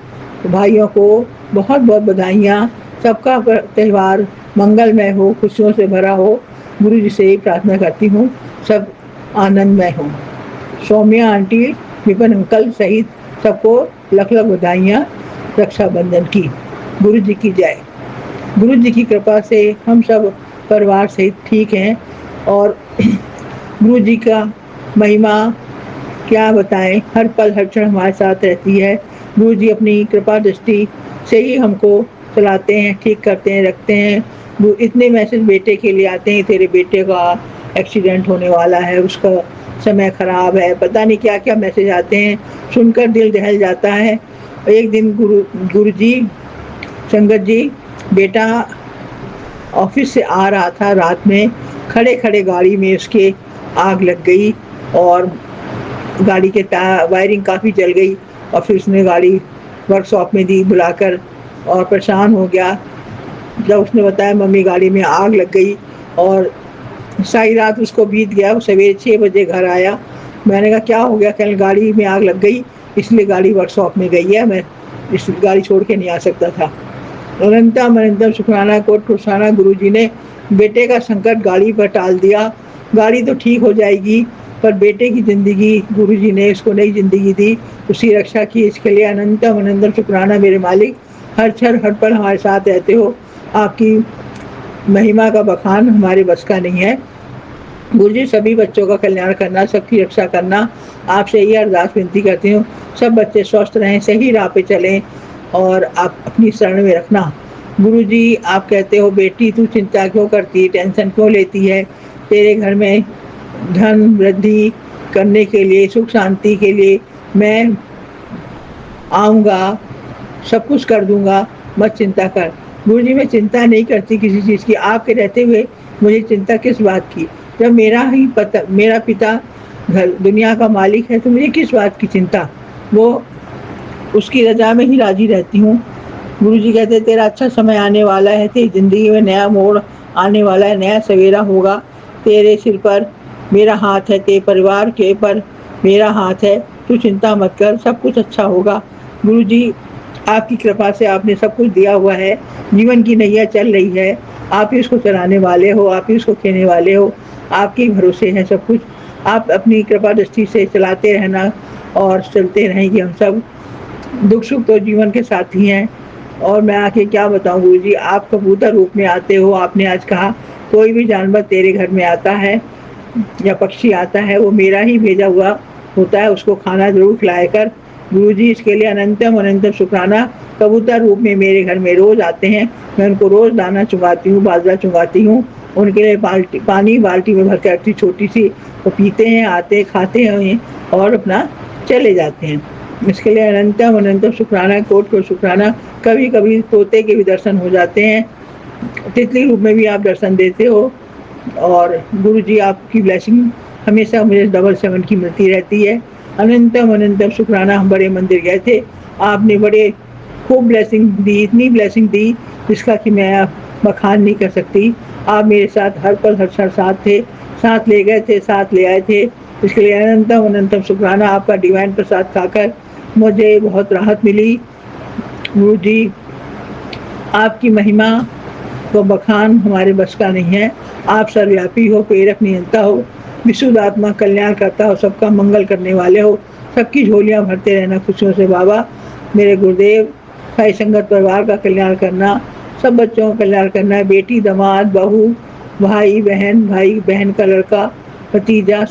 भाइयों को बहुत बहुत बधाइयाँ। सबका त्यौहार मंगलमय हो, खुशियों से भरा हो। गुरु जी से ही प्रार्थना करती हूँ सब आनंदमय हो। सौम्या आंटी विपिन अंकल सहित सबको लख लख बधाइयाँ रक्षाबंधन की। गुरु जी की जय। गुरु जी की कृपा से हम सब परिवार सहित ठीक हैं और गुरु जी का महिमा क्या बताएं, हर पल हर क्षण हमारे साथ रहती है। गुरु जी अपनी कृपा दृष्टि से ही हमको चलाते हैं, ठीक करते हैं, रखते हैं। वो इतने मैसेज बेटे के लिए आते हैं, तेरे बेटे का एक्सीडेंट होने वाला है, उसका समय खराब है, पता नहीं क्या क्या मैसेज आते हैं, सुनकर दिल दहल जाता है। एक दिन गुरु जी संगत जी बेटा ऑफिस से आ रहा था, रात में खड़े खड़े गाड़ी में उसके आग लग गई और गाड़ी के वायरिंग काफ़ी जल गई और फिर उसने गाड़ी वर्कशॉप में दी बुलाकर और परेशान हो गया। जब उसने बताया मम्मी गाड़ी में आग लग गई और सारी रात उसको बीत गया। वो सवेरे 6 बजे घर आया। मैंने कहा क्या हो गया? कल गाड़ी में आग लग गई इसलिए गाड़ी वर्कशॉप में गई है, मैं इस गाड़ी छोड़ के नहीं आ सकता था। अनंतम शुक्राना कोट खुशाना गुरु जी ने बेटे का संकट गाड़ी पर टाल दिया। गाड़ी तो ठीक हो जाएगी पर बेटे की ज़िंदगी गुरु जी ने उसको नई ज़िंदगी दी, उसकी रक्षा की। इसके लिए अनंतम शुक्राना मेरे मालिक। हर क्षण हर पल हमारे साथ रहते हो। आपकी महिमा का बखान हमारे बस का नहीं है। गुरु जी सभी बच्चों का कल्याण करना, सबकी रक्षा करना, आपसे यही अरदास विनती करती हूँ। सब बच्चे स्वस्थ रहें, सही राह पे चलें और आप अपनी शरण में रखना। गुरु जी आप कहते हो बेटी तू चिंता क्यों करती, टेंशन क्यों लेती है? तेरे घर में धन वृद्धि करने के लिए, सुख शांति के लिए मैं आऊँगा, सब कुछ कर दूँगा, मत चिंता कर। गुरु जी मैं चिंता नहीं करती किसी चीज़ की, आपके रहते हुए मुझे चिंता किस बात की? जब मेरा पिता घर दुनिया का मालिक है तो मुझे किस बात की चिंता? वो उसकी रजा में ही राजी रहती हूँ। गुरु जी कहते तेरा अच्छा समय आने वाला है, तेरी ज़िंदगी में नया मोड़ आने वाला है, नया सवेरा होगा। तेरे सिर पर मेरा हाथ है, तेरे परिवार के पर मेरा हाथ है, तू चिंता मत कर, सब कुछ अच्छा होगा। गुरु जी आपकी कृपा से आपने सब कुछ दिया हुआ है, जीवन की नैया चल रही है, आप ही उसको चलाने वाले हो, आप ही उसको खेने वाले हो, आपके भरोसे है सब कुछ। आप अपनी कृपा दृष्टि से चलाते रहना और चलते रहेंगे। हम सब दुख सुख तो जीवन के साथी हैं और मैं आके क्या बताऊं गुरु जी, आप कबूतर रूप में आते हो। आपने आज कहा कोई भी जानवर तेरे घर में आता है या पक्षी आता है वो मेरा ही भेजा हुआ होता है, उसको खाना जरूर खिलाया कर। गुरु जी इसके लिए अनंतम शुक्राना। कबूतर रूप में मेरे घर में रोज़ आते हैं, मैं उनको रोज़ दाना चुगाती हूँ, बाजरा चुगाती हूँ, उनके लिए पानी बाल्टी में भर के रखती छोटी सी, वो पीते हैं, आते खाते हैं और अपना चले जाते हैं। इसके लिए अनंतम शुक्राना, कोट को शुक्राना। कभी कभी तोते के भी दर्शन हो जाते हैं, तितली रूप में भी आप दर्शन देते हो और गुरु जी आपकी ब्लेसिंग हमेशा मुझे डबल 7 की मिलती रहती है। अनंतम शुक्राना। हम बड़े मंदिर गए थे, आपने बड़े खूब ब्लेसिंग दी, इतनी ब्लेसिंग दी जिसका कि मैं बखान नहीं कर सकती। आप मेरे साथ हर पल हर क्षण साथ थे, साथ ले गए थे, साथ ले आए थे। इसके लिए अनंतम शुक्राना। आपका डिवाइन प्रसाद खाकर मुझे बहुत राहत मिली। गुरु जी आपकी महिमा को बखान हमारे बस का नहीं है। आप सर्वव्यापी हो, प्रेरक नियंता हो, विशुद्ध आत्मा कल्याण करता हो, सबका मंगल करने वाले हो, सबकी झोलियां भरते रहना खुशियों से बाबा। मेरे गुरुदेव साई संगत परिवार का कल्याण करना, सब बच्चों का कल्याण करना है, बेटी दामाद बहू भाई बहन का लड़का भतीजा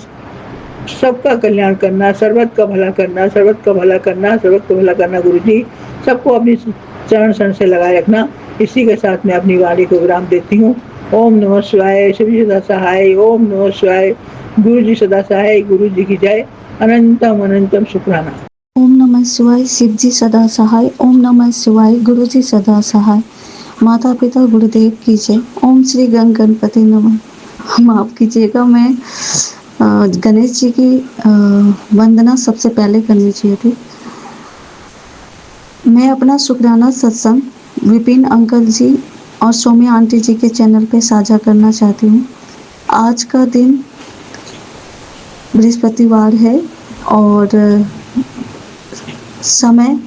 सबका कल्याण करना, सर्वत का भला करना, सर्वत का भला करना, सर्वत का भला करना गुरु जी। सबको अपनी चरण शरण से लगाए रखना। इसी के साथ मैं अपनी वाणी को विराम देती हूँ। ओम नमः शिवाय, शिव जी सदा सहाय। ओम नमः शिवाय, गुरु जी सदा सहाय। गुरु जी की जय। अनंतम अनंतम शुक्राना। ओम नमः शिवाय, शिव जी सदा सहाय। ओम नमः शिवाय, गुरु जी सदा सहाय। माता पिता गुरुदेव की जय। ओम श्री गणपति नमः। माफ कीजिएगा, मैं गणेश जी की वंदना सबसे पहले करनी चाहिए थी। मैं अपना शुक्राना सत्संग विपिन अंकल जी और सौम्या आंटी जी के चैनल पे साझा करना चाहती हूँ। आज का दिन बृहस्पतिवार है और समय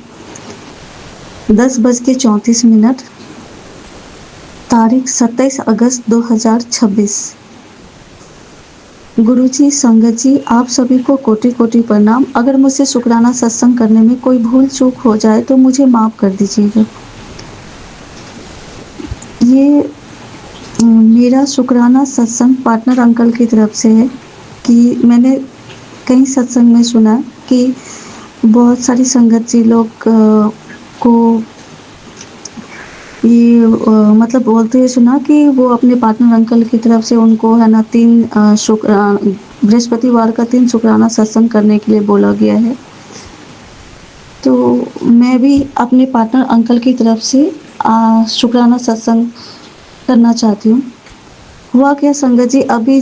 10:34, तारीख 27 अगस्त 2026। गुरुजी, संगत जी, आप सभी को कोटि कोटि प्रणाम। अगर मुझसे शुक्राना सत्संग करने में कोई भूल चूक हो जाए तो मुझे माफ़ कर दीजिएगा। ये मेरा शुक्राना सत्संग पार्टनर अंकल की तरफ से है कि मैंने कई सत्संग में सुना कि बहुत सारी संगत जी लोग को ये मतलब बोलते हुए सुना कि वो अपने पार्टनर अंकल की तरफ से उनको है ना 3 बृहस्पतिवार का 3 शुक्राना सत्संग करने के लिए बोला गया है। तो मैं भी अपने पार्टनर अंकल की तरफ से शुक्राना सत्संग करना चाहती हूँ। हुआ क्या संगत जी, अभी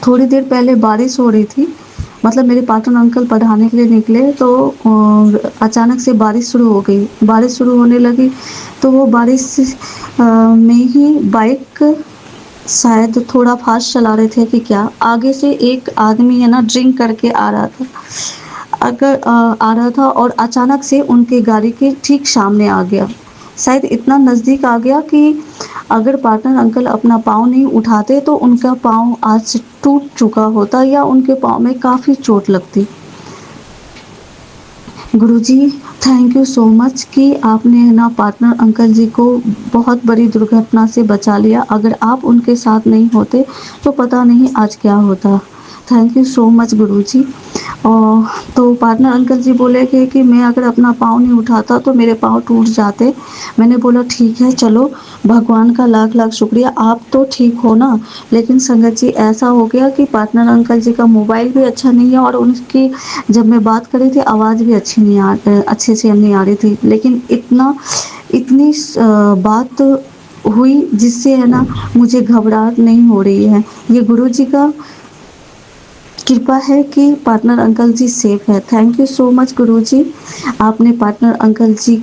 थोड़ी देर पहले बारिश हो रही थी। मतलब मेरे पार्टनर अंकल पढ़ाने के लिए निकले तो अचानक से बारिश शुरू हो गई। बारिश शुरू होने लगी तो वो बारिश में ही बाइक शायद थोड़ा फास्ट चला रहे थे कि क्या, आगे से एक आदमी है ना ड्रिंक करके आ रहा था और अचानक से उनके गाड़ी के ठीक सामने आ गया। शायद इतना नज़दीक आ गया कि अगर पार्टनर अंकल अपना पाँव नहीं उठाते तो उनका पाँव आज से टूट चुका होता या उनके पाँव में काफ़ी चोट लगती। गुरुजी, थैंक यू सो मच कि आपने ना पार्टनर अंकल जी को बहुत बड़ी दुर्घटना से बचा लिया। अगर आप उनके साथ नहीं होते तो पता नहीं आज क्या होता। थैंक यू सो मच गुरुजी। और तो पार्टनर अंकल जी बोले कि मैं अगर अपना पाँव नहीं उठाता तो मेरे पाँव टूट जाते। मैंने बोला ठीक है, चलो भगवान का लाख लाख शुक्रिया, आप तो ठीक हो ना। लेकिन संगत जी, ऐसा हो गया कि पार्टनर अंकल जी का मोबाइल भी अच्छा नहीं है और उनकी जब मैं बात कर रही थी आवाज़ भी अच्छे से नहीं आ रही थी। लेकिन इतनी बात हुई जिससे है ना मुझे घबराहट नहीं हो रही है। ये गुरु जी का कृपा है कि पार्टनर अंकल जी सेफ है। थैंक यू सो मच गुरुजी, आपने पार्टनर अंकल जी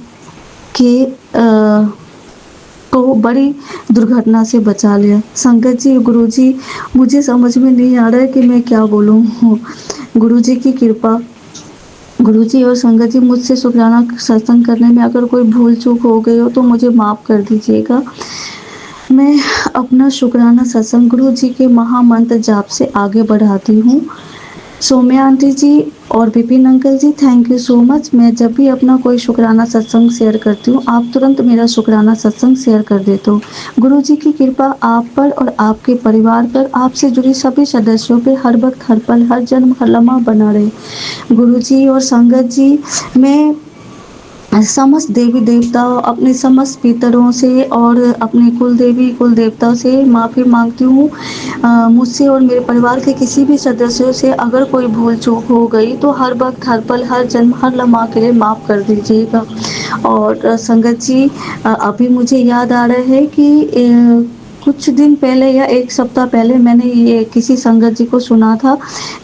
के को बड़ी दुर्घटना से बचा लिया। संगत जी, गुरुजी, मुझे समझ में नहीं आ रहा है कि मैं क्या बोलूँ। गुरुजी की कृपा। गुरुजी और संगत जी, मुझसे शुक्राना सत्संग करने में अगर कोई भूल चूक हो गई हो तो मुझे माफ़ कर दीजिएगा। मैं अपना शुक्राना सत्संग गुरु जी के महामंत्र जाप से आगे बढ़ाती हूँ। सौम्या आंटी जी और Vipin uncle ji, thank you so much. मैं जब भी अपना कोई शुक्राना सत्संग शेयर करती हूँ आप तुरंत मेरा शुक्राना सत्संग शेयर कर देते हो। गुरु जी की कृपा आप पर और आपके परिवार पर, आपसे जुड़ी सभी सदस्यों पे हर वक्त, हर पल, हर जन्म, हर लम्हा बना रहे। गुरु जी और संगत जी, मैं समस्त देवी देवताओं, अपने समस्त पितरों से और अपने कुल देवी कुल देवताओं से माफ़ी मांगती हूँ। मुझसे और मेरे परिवार के किसी भी सदस्यों से अगर कोई भूल चूक हो गई तो हर वक्त, हर पल, हर जन्म, हर लम्हा के लिए माफ़ कर दीजिएगा। और संगत जी, अभी मुझे याद आ रहा है कि कुछ दिन पहले या 1 सप्ताह पहले मैंने ये किसी संगत जी को सुना था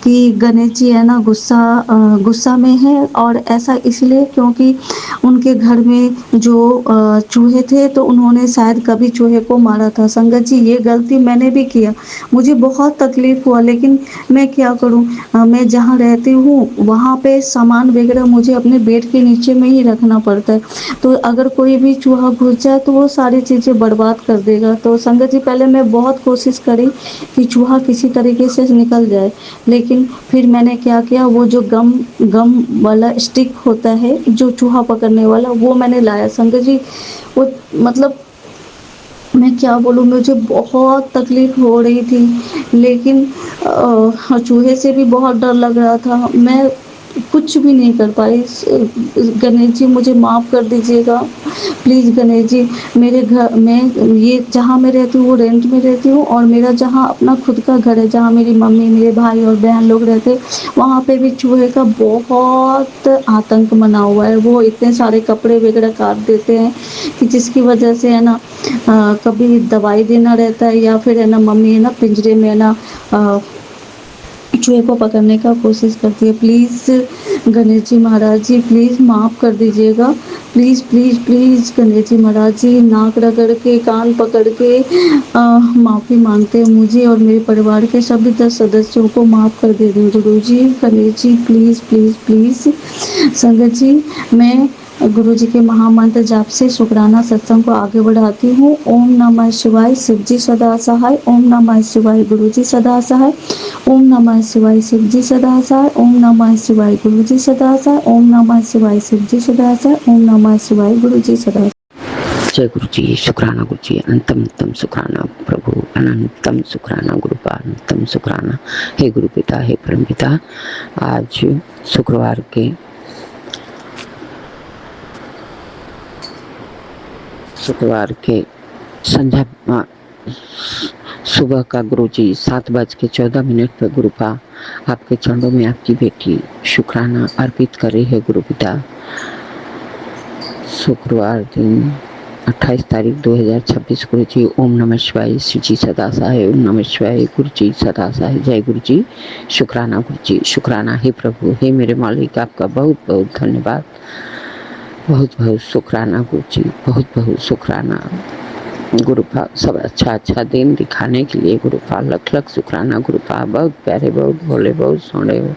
कि गणेश जी है ना गुस्सा में है, और ऐसा इसलिए क्योंकि उनके घर में जो चूहे थे तो उन्होंने शायद कभी चूहे को मारा था। संगत जी, ये गलती मैंने भी किया, मुझे बहुत तकलीफ़ हुआ, लेकिन मैं क्या करूं, मैं जहां रहती हूं वहां पे सामान वगैरह मुझे अपने बेड के नीचे में ही रखना पड़ता है। तो अगर कोई भी चूहा घुस जाए तो वो सारी चीज़ें बर्बाद कर देगा। तो संगत जी, पहले मैं बहुत कोशिश करी कि चूहा किसी तरीके से निकल जाए, लेकिन फिर मैंने क्या किया, वो जो गम वाला स्टिक होता है जो चूहा पकड़ने वाला, वो मैंने लाया। संगत जी, वो मतलब मैं क्या बोलूँ, मुझे बहुत तकलीफ़ हो रही थी, लेकिन चूहे से भी बहुत डर लग रहा था। मैं कुछ भी नहीं कर पाई। गणेश जी मुझे माफ़ कर दीजिएगा। प्लीज़ गणेश जी, मेरे घर में, ये जहाँ मैं रहती हूँ वो रेंट में रहती हूँ, और मेरा जहाँ अपना खुद का घर है, जहाँ मेरी मम्मी, मेरे भाई और बहन लोग रहते हैं, वहाँ पे भी चूहे का बहुत आतंक बना हुआ है। वो इतने सारे कपड़े वगैरह काट देते हैं कि जिसकी वजह से है ना, कभी दवाई देना रहता है, या फिर है ना मम्मी है ना पिंजरे में है ना चूहे को पकड़ने का कोशिश करती है। प्लीज़ गणेश जी महाराज जी, प्लीज़ माफ़ कर दीजिएगा। Please please please Ganesh ji Maharaj ji, नाक रगड़ के, कान पकड़ के माफ़ी मांगते हैं। मुझे और मेरे परिवार के सभी 10 सदस्यों को माफ़ कर दे दें गुरु जी। Ganesh ji please please please. संगत जी, मैं गुरु जी के महामंत्र जाप से शुक्राना सत्संग को आगे बढ़ाती हूँ। ओम नमः शिवाय, शिव जी सदा सहाय। ओम नमः शिवाय, गुरु जी सदा सहाय। ओम नमः शिवाय, शिव जी सदा सहाय। ओम नमः शिवाय, गुरु जी सदा सहाय। ओम नमः शिवाय, शिव जी सदा सहाय। ओम नमः शिवाय, गुरु जी सदा। जय गुरु जी, शुक्राना गुरु जी, अनंतम शुक्राना प्रभु, अनंतम शुक्राना गुरुपा, अनंतम शुक्राना हे गुरु पिता, हे परम पिता। आज शुक्रवार के संध्या सुबह का गुरु जी 7:14 पर गुरुपा आपके चरणों में आपकी बेटी शुक्राना अर्पित कर रही है गुरु पिता। शुक्रवार दिन 28 तारीख 2026 गुरु जी। ओम नमः शिवाय, शिव जी सदा सहाय। ओम नमः शिवाय, गुरु जी सदा सहाय। जय गुरु जी, शुक्राना गुरु जी, शुक्राना। हे प्रभु, हे मेरे मालिक, आपका बहुत बहुत धन्यवाद, बहुत बहुत शुक्राना गुरु जी, बहुत बहुत शुक्राना गुरुपा। सब अच्छा दिन दिखाने के लिए गुरुपा लख लख शुक्राना गुरुपा। बहुत प्यारे, बहुत भोले, बहुत सोने हो,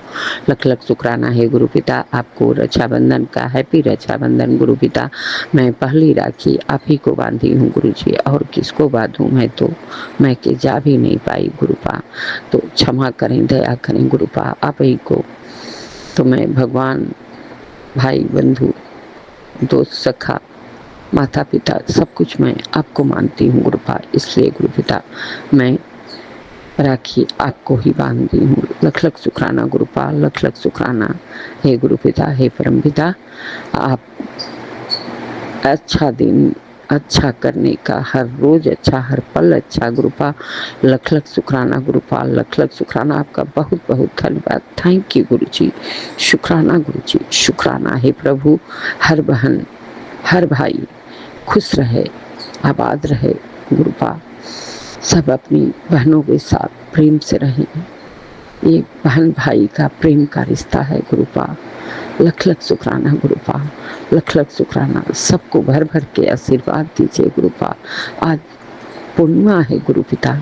लख लख शुक्राना है गुरु पिता। आपको रक्षाबंधन का हैप्पी रक्षाबंधन गुरु पिता। मैं पहली राखी आप ही को बांधी हूँ गुरु जी, और किसको बांधूँ मैं, तो मैं के जा भी नहीं पाई गुरुपा, तो क्षमा करें, दया करें गुरुपा आप ही को। तो मैं भगवान, भाई, बंधु, दोस्त, सखा, माता पिता, सब कुछ मैं आपको मानती हूँ गुरुपा। इसलिए गुरु पिता मैं राखी आपको ही बांधती हूँ। लख लख शुक्राना गुरुपा, लख लख शुक्राना हे गुरु पिता, हे परम पिता। आप अच्छा दिन अच्छा करने का, हर रोज अच्छा, हर पल अच्छा गुरुपा। लख लख शुक्राना गुरुपा, लख लख शुक्राना। आपका बहुत बहुत धन्यवाद। थैंक यू गुरु जी, शुक्राना गुरु जी, शुक्राना। हे प्रभु, हर बहन हर भाई खुश रहे, आबाद रहे गुरुपा। सब अपनी बहनों के साथ प्रेम से रहें। ये बहन भाई का प्रेम का रिश्ता है गुरुपा। लख लख शुक्राना गुरुपा, लख लख शुक्राना। सबको भर भर के आशीर्वाद दीजिए गुरुपा। आज पूर्णिमा है गुरु पिता,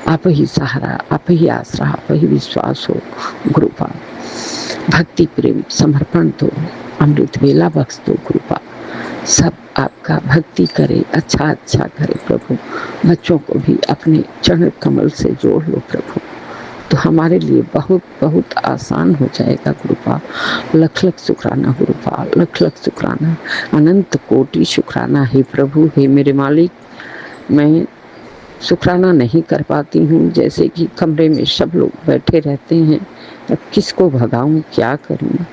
आप ही सहारा, आप ही आसरा, आप ही विश्वास हो गुरुपा। भक्ति प्रेम समर्पण दो, अमृत वेला बख्श दो गुरुपा। सब आपका भक्ति करे, अच्छा करे प्रभु। बच्चों को भी अपने चरण कमल से जोड़ लो प्रभु, तो हमारे लिए बहुत बहुत आसान हो जाएगा गुरुपा। लख लख शुक्राना गुरुपा, लख लख शुक्राना, अनंत कोटि शुक्राना। हे प्रभु, हे मेरे मालिक, मैं शुक्राना नहीं कर पाती हूँ। जैसे कि कमरे में सब लोग बैठे रहते हैं, अब किसको भगाऊं, क्या करूँ।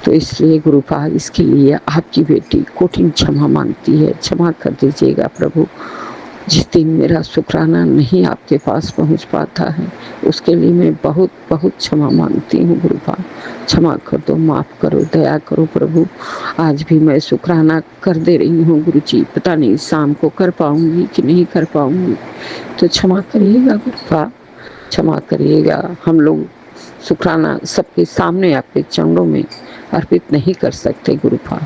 तो इसलिए गुरुपा, इसके लिए आपकी बेटी कठिन क्षमा मांगती है। क्षमा कर दीजिएगा प्रभु। जिस दिन मेरा शुक्राना नहीं आपके पास पहुंच पाता है, उसके लिए मैं बहुत बहुत क्षमा मांगती हूँ गुरुपा। क्षमा कर दो, माफ़ करो, दया करो प्रभु। आज भी मैं शुक्राना कर दे रही हूँ गुरु जी, पता नहीं शाम को कर पाऊंगी कि नहीं कर पाऊंगी, तो क्षमा करिएगा गुरुपा, क्षमा करिएगा। हम लोग शुक्राना सबके सामने आपके चरणों में अर्पित नहीं कर सकते गुरुपा।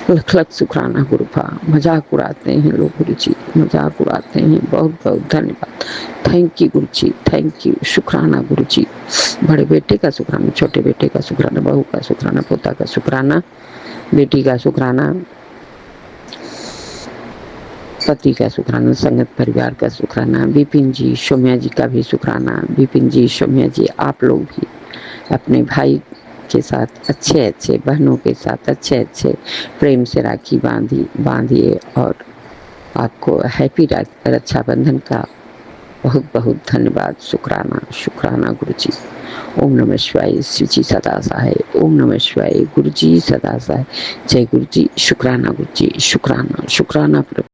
लख लख शुक्राना गुरुपा। मजाक उड़ाते हैं लोग गुरु जी, मजाक उड़ाते हैं। बहुत बहुत धन्यवाद। Thank you Guru ji, thank you. शुक्राना गुरु जी। बड़े बेटे का शुक्राना, छोटे बेटे का शुक्राना, बहू का शुक्राना, पोता का शुक्राना, बेटी का शुक्राना, पति का शुक्राना, संगत परिवार का शुक्राना, विपिन जी सोम्या जी का भी शुक्राना। विपिन जी सोम्या जी, आप लोग भी अपने भाई के साथ अच्छे बहनों के साथ अच्छे प्रेम से राखी बांधिए और आपको हैप्पी रक्षाबंधन का बहुत बहुत धन्यवाद। शुक्राना शुक्राना गुरु जी। ओम नमः शिवाय। शिव जी सदा सहाय। ओम नमः शिवाय। गुरु जी सदा सहाय। जय गुरु जी। शुक्राना गुरु जी। शुक्राना शुक्राना प्रभु।